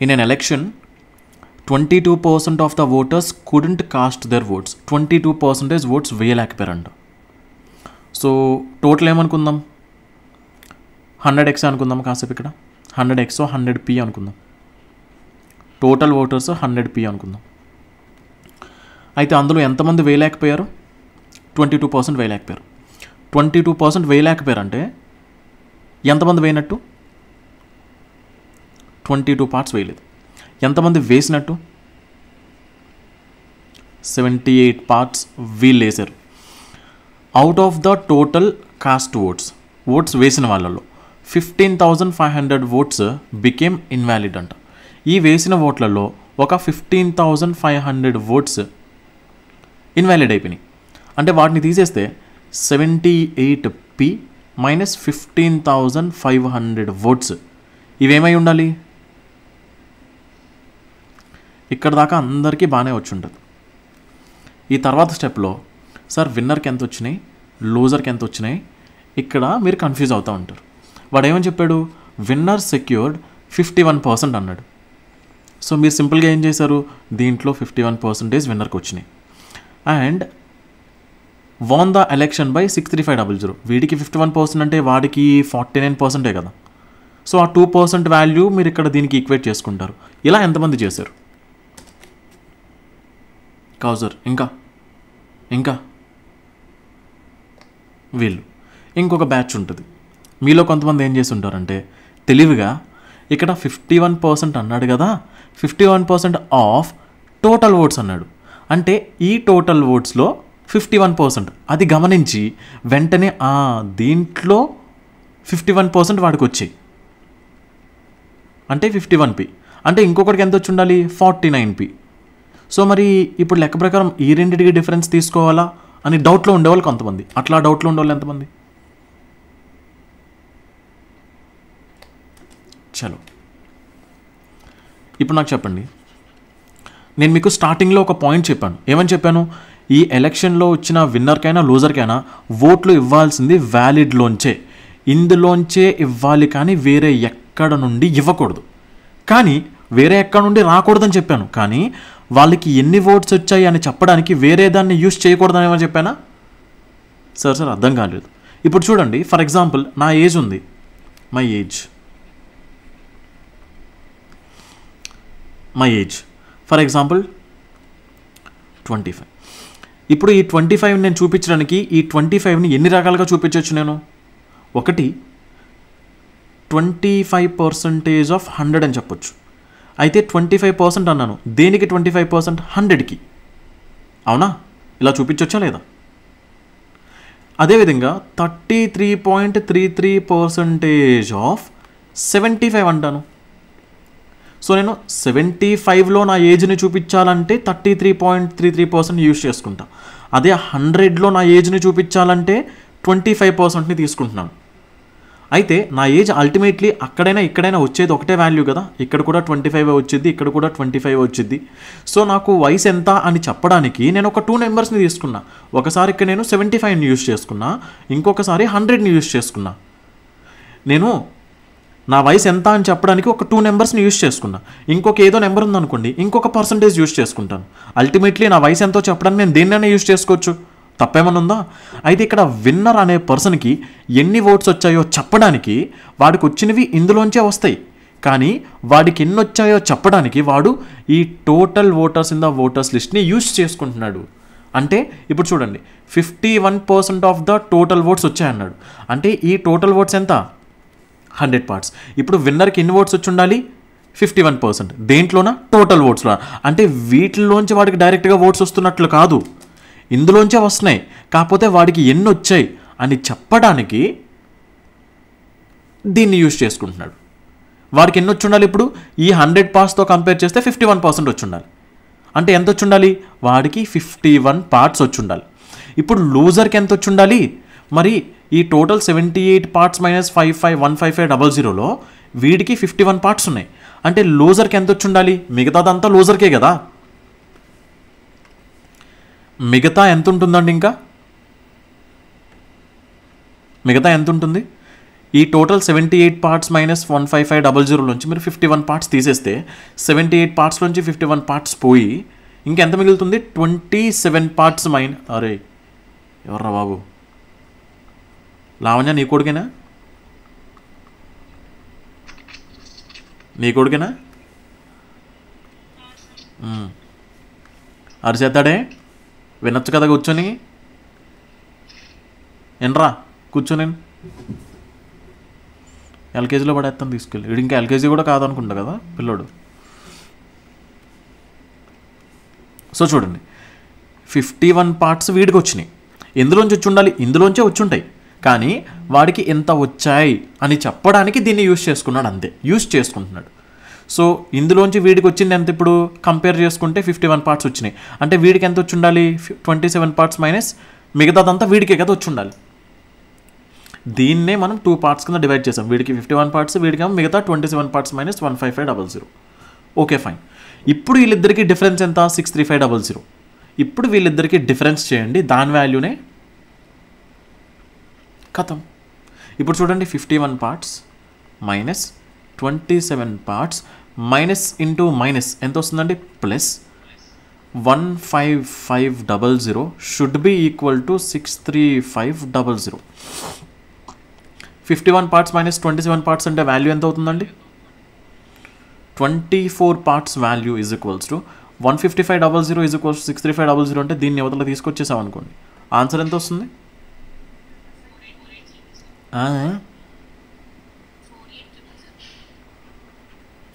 in an election 22% of the voters couldn't cast their votes. 22% ఓట్స్ వేయలేకపోయారంట. సో టోటల్ ఏమనుకుందాం, 100x అనుకుందాం కాసేపు, ఇక్కడ 100x 100p అనుకుందాం, టోటల్ ఓటర్స్ 100p అనుకుందాం. అయితే అందులో ఎంతమంది వేయలేకపోయారు, 22% వేయలేకపోయారు. 22% వేయలేకపోయారు అంటే ఎంతమంది వేయనట్టు, 22 పార్ట్స్ వేయలేదు. ఎంతమంది వేసినట్టు, 78 పార్ట్స్ వీళ్ళు వేశారు. Out of the total cast votes వేసిన వాళ్ళలో 15,500 ఓట్స్ బికేమ్ ఇన్వాలిడ్ అంట. ఈ వేసిన ఓట్లలో ఒక 15,500 ఓట్స్ ఇన్వాలిడ్ అయిపోయినాయి. అంటే వాటిని తీసేస్తే 78p మైనస్ 15,500 ఓట్స్ ఇవేమై ఉండాలి, ఇక్కడ దాకా అందరికీ బాగానే వచ్చి ఉంటుంది. ఈ తర్వాత స్టెప్లో సార్ విన్నర్కి ఎంత వచ్చినాయి, లూజర్కి ఎంత వచ్చినాయి, ఇక్కడ మీరు కన్ఫ్యూజ్ అవుతూ ఉంటారు. వాడు ఏమని చెప్పాడు, విన్నర్ సెక్యూర్డ్ 51% అన్నాడు. సో మీరు సింపుల్గా ఏం చేశారు, దీంట్లో 51% విన్నర్కి వచ్చినాయి. And won the election by 63500, వీడికి 51% అంటే వాడికి 49% కదా. సో ఆ 2% వాల్యూ మీరు ఇక్కడ దీనికి ఈక్వేట్ చేసుకుంటారు. ఇలా ఎంతమంది చేశారు, కౌజర్ ఇంకా వీళ్ళు ఇంకొక బ్యాచ్ ఉంటుంది. మీలో కొంతమంది ఏం చేసి ఉంటారంటే తెలివిగా ఇక్కడ 51% అన్నాడు కదా, 51% ఆఫ్ టోటల్ ఓట్స్ అన్నాడు. అంటే ఈ టోటల్ ఓట్స్లో 51%, అది గమనించి వెంటనే దీంట్లో 51% వాడికి వచ్చాయి అంటే 51p. అంటే ఇంకొకటికి ఎంత వచ్చి ఉండాలి, 49p. సో మరి ఇప్పుడు లెక్క ప్రకారం ఈ రెండింటికి డిఫరెన్స్ తీసుకోవాలా అని డౌట్లో ఉండేవాళ్ళు కొంతమంది. అట్లా డౌట్లో ఉండేవాళ్ళు ఎంతమంది, చలో ఇప్పుడు నాకు చెప్పండి. నేను మీకు స్టార్టింగ్లో ఒక పాయింట్ చెప్పాను. ఏమని చెప్పాను, ఈ ఎలక్షన్లో వచ్చిన విన్నర్కైనా లూజర్కైనా ఓట్లు ఇవ్వాల్సింది వ్యాలిడ్లోంచే, ఇందులోంచే ఇవ్వాలి, కానీ వేరే ఎక్కడ నుండి ఇవ్వకూడదు. కానీ వేరే ఎక్కడ నుండి రాకూడదని చెప్పాను. కానీ వాళ్ళకి ఎన్ని ఓట్స్ వచ్చాయి అని చెప్పడానికి వేరే దాన్ని యూజ్ చేయకూడదని ఏమని చెప్పానా, సార్ అర్థం కాలేదు. ఇప్పుడు చూడండి, ఫర్ ఎగ్జాంపుల్ నా ఏజ్ ఉంది, మై ఏజ్ ఫర్ ఎగ్జాంపుల్ 25. ఇప్పుడు ఈ 25 నేను చూపించడానికి ఈ 25ని ఎన్ని రకాలుగా చూపించవచ్చు నేను, ఒకటి 25% ఆఫ్ 100 అని చెప్పొచ్చు. అయితే 25% అన్నాను, దేనికి 25%, 100కి, అవునా, ఇలా చూపించవచ్చా లేదా. అదేవిధంగా 33.33% ఆఫ్ 75 అంటాను. సో నేను 75లో నా ఏజ్ని చూపించాలంటే 33.33% యూజ్ చేసుకుంటా. అదే 100లో నా ఏజ్ని చూపించాలంటే 25%ని తీసుకుంటున్నాను. అయితే నా ఏజ్ అల్టిమేట్లీ అక్కడైనా ఇక్కడైనా వచ్చేది ఒకటే వాల్యూ కదా, ఇక్కడ కూడా 25 వచ్చింది, ఇక్కడ కూడా 25 వచ్చింది. సో నాకు వయసు ఎంత అని చెప్పడానికి నేను ఒక 2 నెంబర్స్ని తీసుకున్నా. ఒకసారి ఇక్కడ నేను 75ని యూజ్ చేసుకున్నా, ఇంకొకసారి 100ని యూజ్ చేసుకున్నా. నేను నా వయసు ఎంత అని చెప్పడానికి ఒక 2 నెంబర్స్ని యూజ్ చేసుకున్నా. ఇంకొక ఏదో నెంబర్ ఉందనుకోండి, ఇంకొక పర్సంటేజ్ యూజ్ చేసుకుంటాను. అల్టిమేట్లీ నా వయసు ఎంతో చెప్పడానికి నేను దేన్నైనా యూజ్ చేసుకోవచ్చు, తప్పేమన్నా ఉందా. అయితే ఇక్కడ విన్నర్ అనే పర్సన్కి ఎన్ని ఓట్స్ వచ్చాయో చెప్పడానికి వాడికి వచ్చినవి ఇందులోంచే వస్తాయి. కానీ వాడికి ఎన్ని వచ్చాయో చెప్పడానికి వాడు ఈ total voters in the voters లిస్ట్ని యూజ్ చేసుకుంటున్నాడు. అంటే ఇప్పుడు చూడండి, 51% ఆఫ్ ద టోటల్ ఓట్స్ వచ్చాయన్నాడు. అంటే ఈ టోటల్ ఓట్స్ ఎంత, 100 పార్ట్స్. ఇప్పుడు విన్నర్కి ఎన్ని ఓట్స్ వచ్చి ఉండాలి, 51%. దేంట్లోనా, టోటల్ ఓట్స్లో. అంటే వీటిలోంచి వాడికి డైరెక్ట్గా ఓట్స్ వస్తున్నట్లు కాదు, ఇందులోంచే వస్తున్నాయి. కాకపోతే వాడికి ఎన్ని వచ్చాయి అని చెప్పడానికి దీన్ని యూజ్ చేసుకుంటున్నాడు. వాడికి ఎన్ని వచ్చి ఉండాలి, ఇప్పుడు ఈ 100 పార్ట్స్తో కంపేర్ చేస్తే 51% వచ్చి ఉండాలి. అంటే ఎంత వచ్చి ఉండాలి, వాడికి 51 పార్ట్స్ వచ్చి ఉండాలి. ఇప్పుడు లూజర్కి ఎంత వచ్చి ఉండాలి, మరి ఈ టోటల్ 78 పార్ట్స్ మైనస్ 55,155,00లో వీడికి 51 పార్ట్స్ ఉన్నాయి. అంటే లూజర్కి ఎంత వచ్చి ఉండాలి, మిగతాదంతా లూజర్కే కదా. మిగతా ఎంత ఉంటుందండి, ఇంకా మిగతా ఎంత ఉంటుంది, ఈ టోటల్ 78 పార్ట్స్ మైనస్ 15500 నుంచి మీరు 51 పార్ట్స్ తీసేస్తే 78 పార్ట్స్ నుంచి 51 పార్ట్స్ పోయి ఇంకెంత మిగులుతుంది? 27 పార్ట్స్ అరే ఎవర్రా బాబు, లావణ్య నీ కొడుకేనా? నీ కొడుకేనా? అరిచేస్తాడే, వినొచ్చు కదా కూర్చొని. ఎనరా కూర్చొని ఎల్కేజీలో పడేస్తాను తీసుకెళ్ళి. వీడు ఇంకా ఎల్కేజీ కూడా కాదనుకుంటా కదా పిల్లోడు. సో చూడండి, 51 పార్ట్స్ వీడికి వచ్చినాయి. ఎందులోంచి వచ్చి ఉండాలి? ఇందులోంచే వచ్చి ఉంటాయి. కానీ వాడికి ఎంత వచ్చాయి అని చెప్పడానికి దీన్ని యూజ్ చేసుకున్నాడు, అంతే. యూజ్ చేసుకుంటున్నాడు. సో ఇందులోంచి వీడికి వచ్చింది ఎంత? ఇప్పుడు కంపేర్ చేసుకుంటే 51 పార్ట్స్ వచ్చినాయి. అంటే వీడికి ఎంత వచ్చి ఉండాలి? 27 పార్ట్స్ మైనస్ మిగతాదంతా వీడికే కదా వచ్చి ఉండాలి. దీన్నే మనం 2 పార్ట్స్ కింద డివైడ్ చేసాం. వీడికి 51 పార్ట్స్, వీడికి మిగతా 27 పార్ట్స్ మైనస్ 15500. Okay fine. ఇప్పుడు వీళ్ళిద్దరికి డిఫరెన్స్ ఎంత? 63500. ఇప్పుడు వీళ్ళిద్దరికి డిఫరెన్స్ చేయండి, దాని వాల్యూనే కథం. ఇప్పుడు చూడండి, 51 parts minus 27 parts minus into minus ఎంత వస్తుందండి? Plus 15500 should be equal to 63500. 51 parts minus 27 parts అంటే వాల్యూ ఎంత అవుతుందండి? 24 parts value is equals to 15500 is equals 63500 అంటే దీన్ని యువతలో తీసుకొచ్చేసాం అనుకోండి. ఆన్సర్ ఎంత వస్తుంది?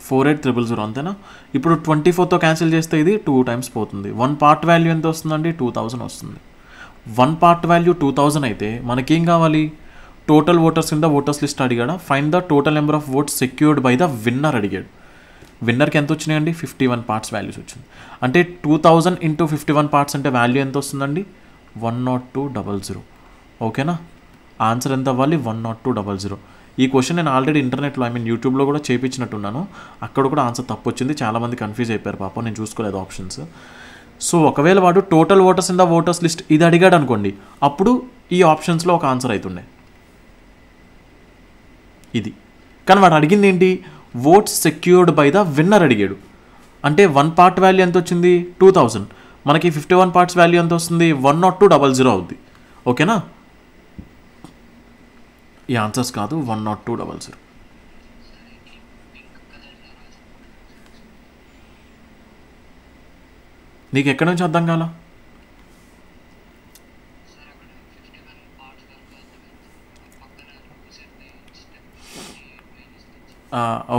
48000 అంతేనా? ఇప్పుడు 24తో క్యాన్సిల్ చేస్తే ఇది 2 టైమ్స్ పోతుంది. 1 పార్ట్ వాల్యూ ఎంత వస్తుందండి? 2000 వస్తుంది. 1 పార్ట్ వాల్యూ 2000 అయితే మనకేం కావాలి? టోటల్ ఓటర్స్ కింద ఓటర్స్ లిస్ట్ అడిగాడా? Find the total number of votes secured by the winner అడిగాడు. విన్నర్కి ఎంత వచ్చినాయండి? 51 పార్ట్స్ వాల్యూస్ వచ్చింది. అంటే 2000 ఇంటూ 51 పార్ట్స్ అంటే వాల్యూ ఎంత వస్తుందండి? 10200. ఓకేనా? ఆన్సర్ ఎంత అవ్వాలి? 10200. ఈ క్వశ్చన్ నేను ఆల్రెడీ ఇంటర్నెట్లో యూట్యూబ్లో కూడా చేయించినట్టున్నాను. అక్కడ కూడా ఆన్సర్ తప్పు వచ్చింది. చాలామంది కన్ఫ్యూజ్ అయిపోయారు పాపం, నేను చూసుకోలేదు ఆప్షన్స్. సో ఒకవేళ వాడు total voters in the voters list ఇది అడిగాడు అనుకోండి, అప్పుడు ఈ ఆప్షన్స్లో ఒక ఆన్సర్ అవుతుండే ఇది. కానీ వాడు అడిగింది ఏంటి? Votes secured by the winner అడిగాడు. అంటే 1 పార్ట్ వాల్యూ ఎంత వచ్చింది? 2000. మనకి 51 పార్ట్స్ వాల్యూ ఎంత వస్తుంది? 10200 అవుద్ది. ఓకేనా? ఈ ఆన్సర్స్ కాదు, 10200. నీకు ఎక్కడి నుంచి అర్థం కాల?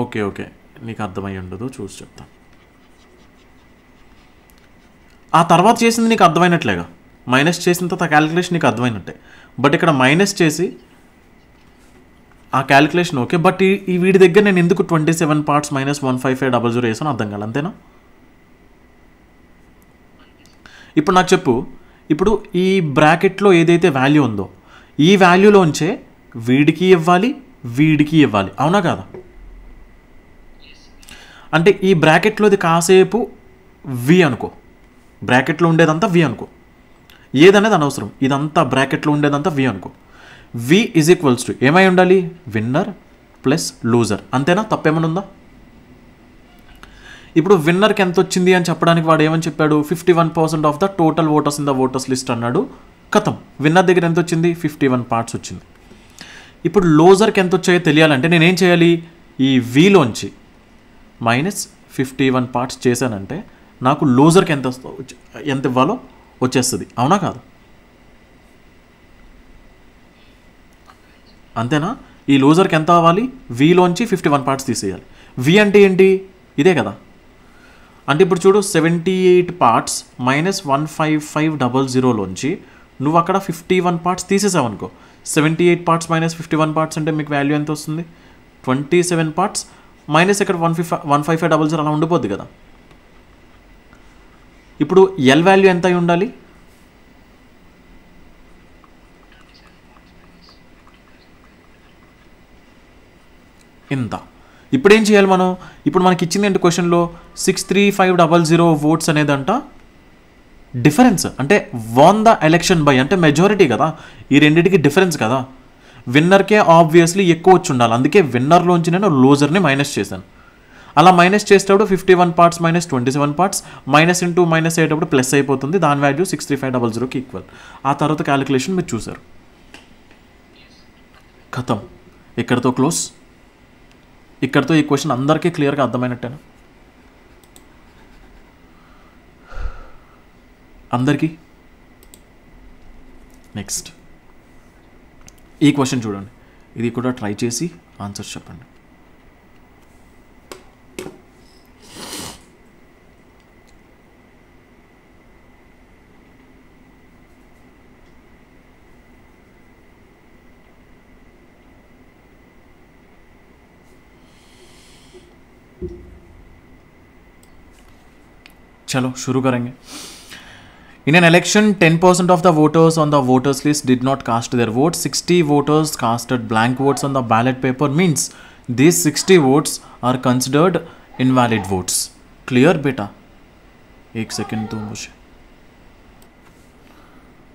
ఓకే ఓకే, నీకు అర్థమై ఉండదు, చూసి చెప్తాను. ఆ తర్వాత చేసింది నీకు అర్థమైనట్లేగా. మైనస్ చేసిన తర్వాత క్యాలిక్యులేషన్ నీకు అర్థమైనట్టే. బట్ ఇక్కడ మైనస్ చేసి ఆ క్యాలిక్యులేషన్ ఓకే, బట్ ఈ వీడి దగ్గర నేను ఎందుకు 27 పార్ట్స్ మైనస్ 15500 వేసాను అర్థం కాదు, అంతేనా? ఇప్పుడు నాకు చెప్పు, ఇప్పుడు ఈ బ్రాకెట్లో ఏదైతే వాల్యూ ఉందో ఈ వాల్యూలోంచే వీడికి ఇవ్వాలి, వీడికి ఇవ్వాలి, అవునా కాదా? అంటే ఈ బ్రాకెట్లోది కాసేపు వి అనుకో, బ్రాకెట్లో ఉండేదంతా వి అనుకో, ఏదనేది అనవసరం, ఇదంతా బ్రాకెట్లో ఉండేదంతా వి అనుకో. వి ఈజ్ ఈక్వల్స్ టు ఏమై ఉండాలి? విన్నర్ ప్లస్ లూజర్, అంతేనా? తప్పేమన్నా ఉందా? ఇప్పుడు విన్నర్కి ఎంత వచ్చింది అని చెప్పడానికి వాడు ఏమని చెప్పాడు? 51% of the total voters in the voters list అన్నాడు. కథం, విన్నర్ దగ్గర ఎంత వచ్చింది? 51 పార్ట్స్ వచ్చింది. ఇప్పుడు లూజర్కి ఎంత వచ్చాయో తెలియాలంటే నేనేం చేయాలి? ఈ వీలోంచి మైనస్ 51 పార్ట్స్ చేశానంటే నాకు లూజర్కి ఎంత ఇవ్వాలో వచ్చేస్తుంది, అవునా కాదు? అంతేనా? ఈ లూజర్కి ఎంత అవ్వాలి? వీలోంచి 51 పార్ట్స్ తీసేయాలి. వి అంటే ఏంటి? ఇదే కదా. అంటే ఇప్పుడు చూడు, 78 పార్ట్స్ మైనస్ 15500లోంచి నువ్వు అక్కడ 51 పార్ట్స్ తీసేసావు అనుకో. 78 పార్ట్స్ మైనస్ 51 పార్ట్స్ అంటే మీకు వాల్యూ ఎంత వస్తుంది? 27 పార్ట్స్ మైనస్ ఇక్కడ 15500 అలా ఉండిపోద్ది కదా. ఇప్పుడు ఎల్ వాల్యూ ఎంత అయి ఉండాలి? ఇంత. ఇప్పుడు ఏం చేయాలి మనం? ఇప్పుడు మనకి ఇచ్చింది ఏంటి క్వశ్చన్లో? 63500 ఓట్స్ అనేదంట డిఫరెన్స్, అంటే వాన్ ద ఎలక్షన్ బై, అంటే మెజారిటీ కదా, ఈ రెండింటికి డిఫరెన్స్ కదా. విన్నర్కే ఆబ్వియస్లీ ఎక్కువ వచ్చి ఉండాలి, అందుకే విన్నర్లోంచి నేను లూజర్ని మైనస్ చేశాను. అలా మైనస్ చేసేటప్పుడు 51 parts minus 27 parts minus into minus అయ్యేటప్పుడు ప్లస్ అయిపోతుంది, దాని వాల్యూ 63500కి ఈక్వల్. ఆ తర్వాత క్యాలిక్యులేషన్ మీరు చూసారు. ఖతం, ఇక్కడతో క్లోజ్. ఇక్కడతో ఈ క్వశ్చన్ అందరికీ క్లియర్గా అర్థమైనట్టేనా అందరికీ? నెక్స్ట్ ఈ క్వశ్చన్ చూడండి, ఇది కూడా ట్రై చేసి ఆన్సర్ చెప్పండి. चलो शुरू करेंगे. In an election, 10% of the voters on the voters list did not cast their vote. 60 voters casted blank votes on the ballot paper. Means these 60 votes are considered invalid votes. Clear beta? एक second दो मुझे.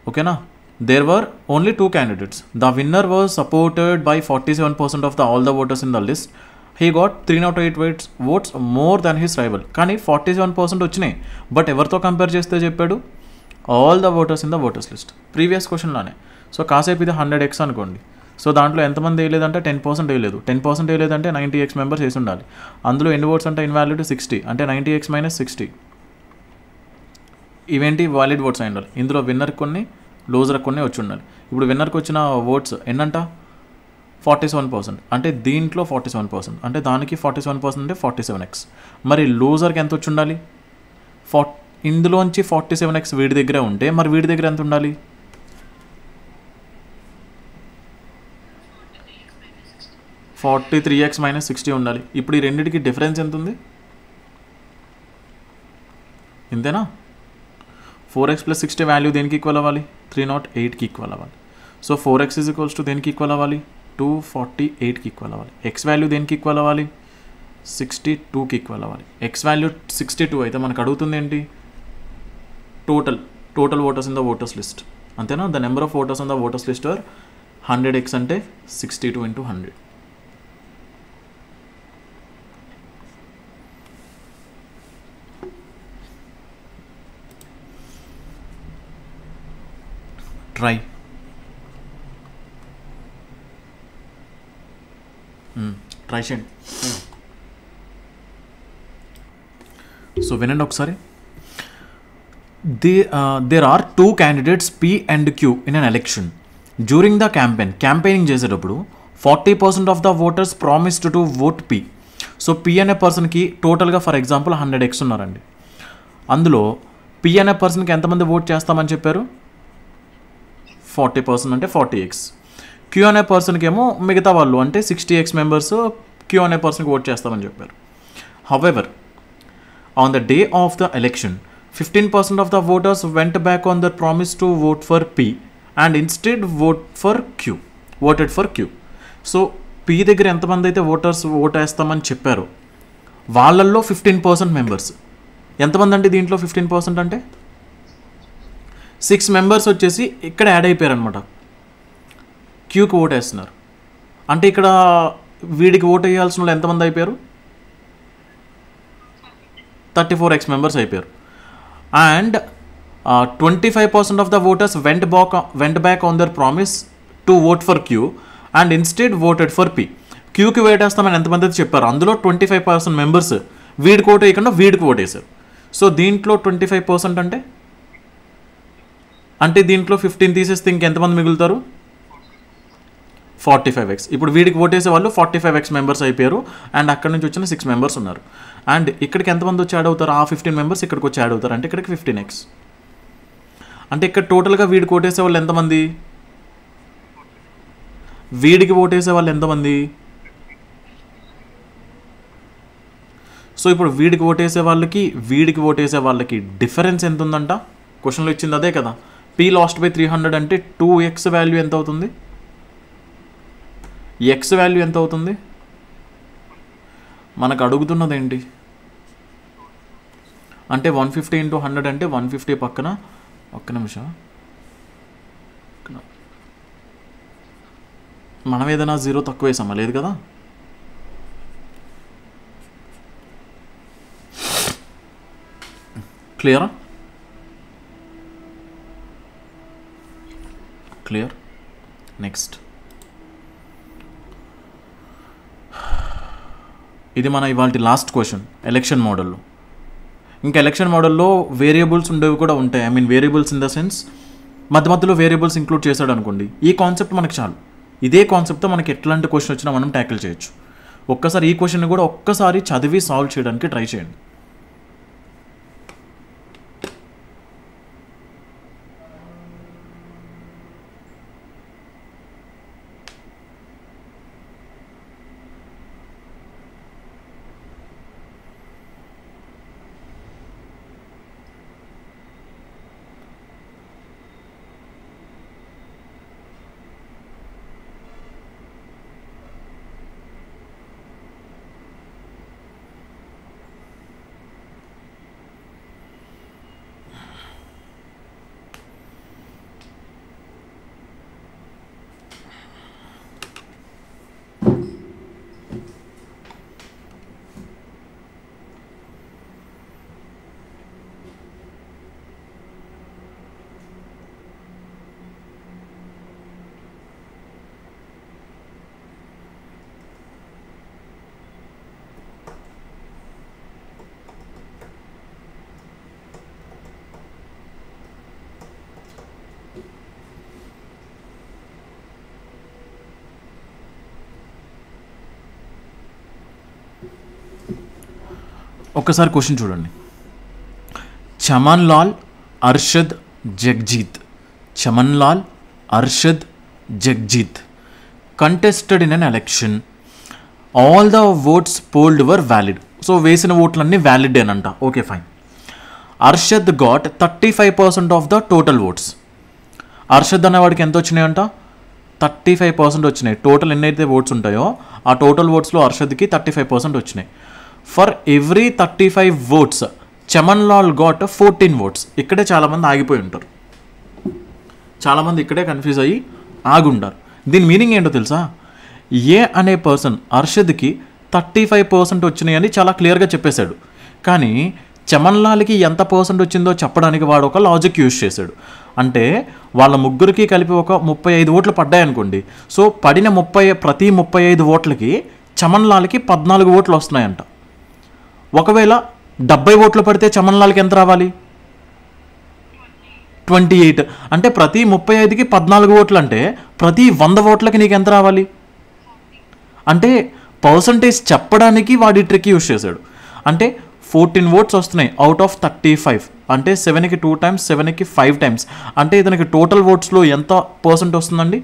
Okay ना? There were only 2 candidates. The winner was supported by 47% of all the voters in the list. He got 308 votes more than his rival. కానీ 47% వచ్చినాయి, but ఎవరితో compare చేస్తే చెప్పాడు? All the voters in the voters list. Previous క్వశ్చన్లోనే. So కాసేపు ఇది 100x అనుకోండి. So దాంట్లో ఎంతమంది వేయలేదంటే 10% వేయలేదు. 10% వేయలేదంటే 90x మెంబర్స్ వేసి ఉండాలి. అందులో ఎన్ని ఓట్స్ అంటే ఇన్వాలిడ్ 60, అంటే 90x - 60. ఇవేంటి వాలిడ్ ఓట్స్ అయి ఉండాలి. ఇందులో విన్నర్కి కొన్ని, లూజర్కి కొన్ని వచ్చి ఉండాలి. ఇప్పుడు విన్నర్కి వచ్చిన ఓట్స్ ఎన్నంట? 47%. అంటే దీంట్లో 47%, అంటే దానికి 47% అంటే 47x. మరి లూజర్కి ఎంత వచ్చి ఉండాలి? ఇందులోంచి 47x వీడి దగ్గర ఉంటే మరి వీడి దగ్గర ఎంత ఉండాలి? 43x - 60 ఉండాలి. ఇప్పుడు ఈ రెండింటికి డిఫరెన్స్ ఎంత ఉంది? ఇంతేనా? 4x + 60 వాల్యూ దేనికి ఈక్వల్ అవ్వాలి? 308కి ఈక్వల్ అవ్వాలి. సో 4x = దేనికి ఈక్వల్ అవ్వాలి? 248కి ఈక్వల్ అవ్వాలి. ఎక్స్ వాల్యూ దేనికి ఈక్వల్ అవ్వాలి? 62కి ఈక్వల్ అవ్వాలి. ఎక్స్ వాల్యూ 62 అయితే మనకు అడుగుతుంది ఏంటి? Total voters in the voters list, అంతేనా? The number of voters on the voters list are 100x అంటే 62 × 100. ట్రై. ట్రై చేయండి. సో వినండి ఒకసారి. There are 2 candidates P and Q in an election. During the campaigning చేసేటప్పుడు 40% of the voters promised to vote P. So P అనే పర్సన్కి టోటల్గా for example 100x ఉన్నారండి. అందులో P అనే పర్సన్కి ఎంతమంది ఓట్ చేస్తామని చెప్పారు? 40% అంటే 40x. Q అనే పర్సన్కి ఏమో మిగతా వాళ్ళు అంటే 60x మెంబర్స్ Q అనే పర్సన్కి ఓట్ చేస్తామని చెప్పారు. However on the day of the election 15% of the voters went back on their promise to vote for P and instead voted for Q. So P దగ్గర ఎంతమంది అయితే ఓట్ వేస్తామని చెప్పారు వాళ్ళల్లో 15% మెంబర్స్ ఎంతమంది అంటే దీంట్లో 15% అంటే 6 మెంబర్స్ వచ్చేసి ఇక్కడ యాడ్ అయిపోయారు అనమాట. క్యూకి ఓట్ వేస్తున్నారు అంటే ఇక్కడ వీడికి ఓట్ వేయాల్సిన వాళ్ళు ఎంతమంది అయిపోయారు? 34x మెంబర్స్ అయిపోయారు. And 25% of the voters went back on their promise to vote for Q and instead voted for P. క్యూకి ఓట్ వేస్తామని ఎంతమంది అయితే చెప్పారు అందులో 25% మెంబర్స్ వీడికి ఓట్ వేయకుండా వీడికి ఓట్ వేశారు. సో దీంట్లో 25% అంటే దీంట్లో 15 తీసేస్తే ఇంకెంతమంది మిగులుతారు? 45x. ఇప్పుడు వీడికి ఓట్ వేసే వాళ్ళు 45x మెంబర్స్ అయిపోయారు అండ్ అక్కడ నుంచి వచ్చిన 6 మెంబర్స్ ఉన్నారు. అండ్ ఇక్కడికి ఎంతమంది వచ్చి యాడ్ అవుతారు? ఆ 15 మెంబర్స్ ఇక్కడికి వచ్చి యాడ్ అవుతారు అంటే ఇక్కడికి 15x. అంటే ఇక్కడ టోటల్గా వీడికి ఓటేసే వాళ్ళు ఎంతమంది? వీడికి ఓటేసే వాళ్ళు ఎంతమంది? సో ఇప్పుడు వీడికి ఓటేసే వీడికి ఓటేసే వాళ్ళకి డిఫరెన్స్ ఎంత ఉందంట? క్వశ్చన్లో ఇచ్చింది అదే కదా. P లాస్ట్ బై 300 అంటే 2x వాల్యూ ఎంత అవుతుంది? x వాల్యూ ఎంత అవుతుంది? మనకు అడుగుతున్నది ఏంటి అంటే 150 × 100 అంటే 150 పక్కన ఒక్క నిమిషం మనం ఏదైనా 0 తక్కువ వేసామా? లేదు కదా. క్లియరా? క్లియర్. నెక్స్ట్ ఇది మన ఇవాళ లాస్ట్ క్వశ్చన్ ఎలక్షన్ మోడల్లో. ఇంకా ఎలక్షన్ మోడల్లో వేరియబుల్స్ ఉండేవి కూడా ఉంటాయి. I mean variables in the sense మధ్య మధ్యలో వేరియబుల్స్ ఇంక్లూడ్ చేశాడు అనుకోండి. ఈ కాన్సెప్ట్ మనకు చాలు. ఇదే కాన్సెప్ట్తో మనకి ఎట్లాంటి క్వశ్చన్ వచ్చినా మనం ట్యాకిల్ చేయొచ్చు. ఒక్కసారి ఈ క్వశ్చన్ కూడా ఒక్కసారి చదివి సాల్వ్ చేయడానికి ట్రై చేయండి. ఒక్కసారి క్వశ్చన్ చూడండి. Chaman Lal, Arshad, Jagjit. Chaman Lal, Arshad, Jagjit contested in an election. All the votes polled were valid. So వేసిన ఓట్లన్నీ వ్యాలిడ్ అంట. Okay fine. Arshad got 35% of the total votes. Arshad అనేవాడికి ఎంత వచ్చినాయంట? 35% వచ్చినాయి. టోటల్ ఎన్నైతే ఓట్స్ ఉంటాయో ఆ టోటల్ ఓట్స్లో అర్షద్కి 35% వచ్చినాయి. For every 35 votes Chaman Lal got 14 votes. ఇక్కడే చాలామంది ఆగిపోయి ఉంటారు. చాలామంది ఇక్కడే కన్ఫ్యూజ్ అయ్యి ఆగుంటారు. దీని మీనింగ్ ఏంటో తెలుసా? ఏ అనే పర్సన్ అర్షద్కి 35% వచ్చినాయని చాలా క్లియర్గా చెప్పేశాడు. కానీ చమన్ లాల్కి ఎంత పర్సెంట్ వచ్చిందో చెప్పడానికి వాడు ఒక లాజిక్ యూజ్ చేశాడు. అంటే వాళ్ళ ముగ్గురికి కలిపి ఒక 35 ఓట్లు పడ్డాయనుకోండి. సో పడిన ప్రతి 35 ఓట్లకి చమన్ లాల్కి 14 ఓట్లు వస్తున్నాయంట. ఒకవేళ 70 ఓట్లు పడితే చమన్ లాల్కి ఎంత రావాలి? 28. అంటే ప్రతి 35కి 14 ఓట్లు అంటే ప్రతి 100 ఓట్లకి నీకు ఎంత రావాలి? అంటే పర్సంటేజ్ చెప్పడానికి వాడి ట్రిక్ యూజ్ చేశాడు. అంటే 14 ఓట్స్ వస్తున్నాయి అవుట్ ఆఫ్ 35. అంటే 7కి 2 times, 7కి 5 times. అంటే ఇతనికి టోటల్ ఓట్స్లో ఎంత పర్సెంట్ వస్తుందండి?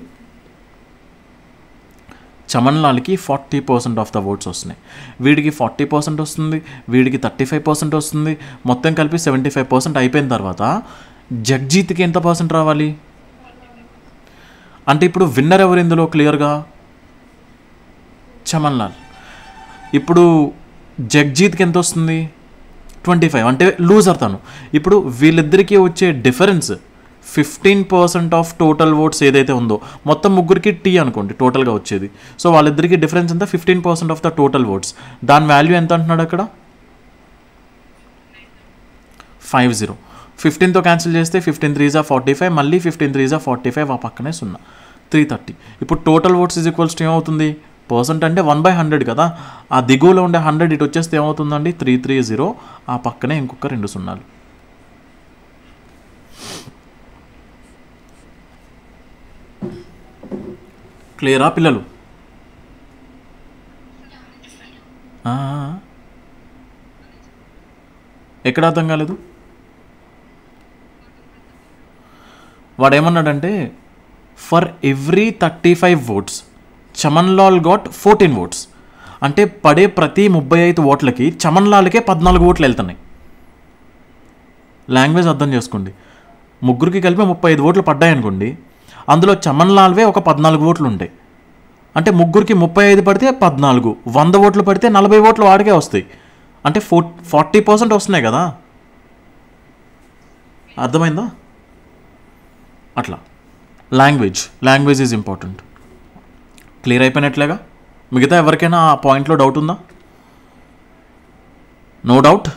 చమన్ లాల్కి 40% ఆఫ్ ద ఓట్స్ వస్తున్నాయి. వీడికి 40% వస్తుంది, వీడికి 35% వస్తుంది. మొత్తం కలిపి 75% అయిపోయిన తర్వాత జగ్జీత్కి ఎంత పర్సెంట్ రావాలి? అంటే ఇప్పుడు విన్నర్ ఎవరు ఇందులో? క్లియర్గా చమన్ లాల్. ఇప్పుడు జగ్జీత్కి ఎంత వస్తుంది? 25. అంటే లూజర్ తను. ఇప్పుడు వీళ్ళిద్దరికీ వచ్చే డిఫరెన్స్ 15% ఆఫ్ టోటల్ ఓట్స్ ఏదైతే ఉందో, మొత్తం ముగ్గురికి టీ అనుకోండి టోటల్గా వచ్చేది. సో వాళ్ళిద్దరికి డిఫరెన్స్ ఎంత? 15% ఆఫ్ ద టోటల్ ఓట్స్. దాని వాల్యూ ఎంత అంటున్నాడు అక్కడ? 50. 15తో క్యాన్సిల్ చేస్తే 15 3s are 45, మళ్ళీ 15 3s are 45, ఆ పక్కనే 0, 330. ఇప్పుడు total votes is equals to ఏమవుతుంది? పర్సెంట్ అంటే 1/100 కదా. ఆ దిగువలో ఉండే 100 ఇటు వచ్చేస్తే ఏమవుతుందండి? 330. ఆ పక్కనే ఇంకొక 2 సున్నాలు. క్లియరా పిల్లలు? ఎక్కడ అర్థం కాలేదు? వాడు ఏమన్నాడంటే for every 35 votes Chaman Lal got 14 votes. అంటే పడే ప్రతి 35 ఓట్లకి చమన్ లాల్కే 14 ఓట్లు వెళ్తున్నాయి. లాంగ్వేజ్ అర్థం చేసుకోండి. ముగ్గురికి కలిపి 35 ఓట్లు పడ్డాయనుకోండి, అందులో చమన్ లాల్వే ఒక 14 ఓట్లు ఉంటాయి. అంటే ముగ్గురికి 35 పడితే 14, 100 ఓట్లు పడితే 40 ఓట్లు వాడికే వస్తాయి. అంటే 40% వస్తున్నాయి కదా. అర్థమైందా? అట్లా లాంగ్వేజ్ ఈజ్ ఇంపార్టెంట్. క్లియర్ అయిపోయినట్లేగా? మిగతా ఎవరికైనా ఆ పాయింట్లో డౌట్ ఉందా? No doubt.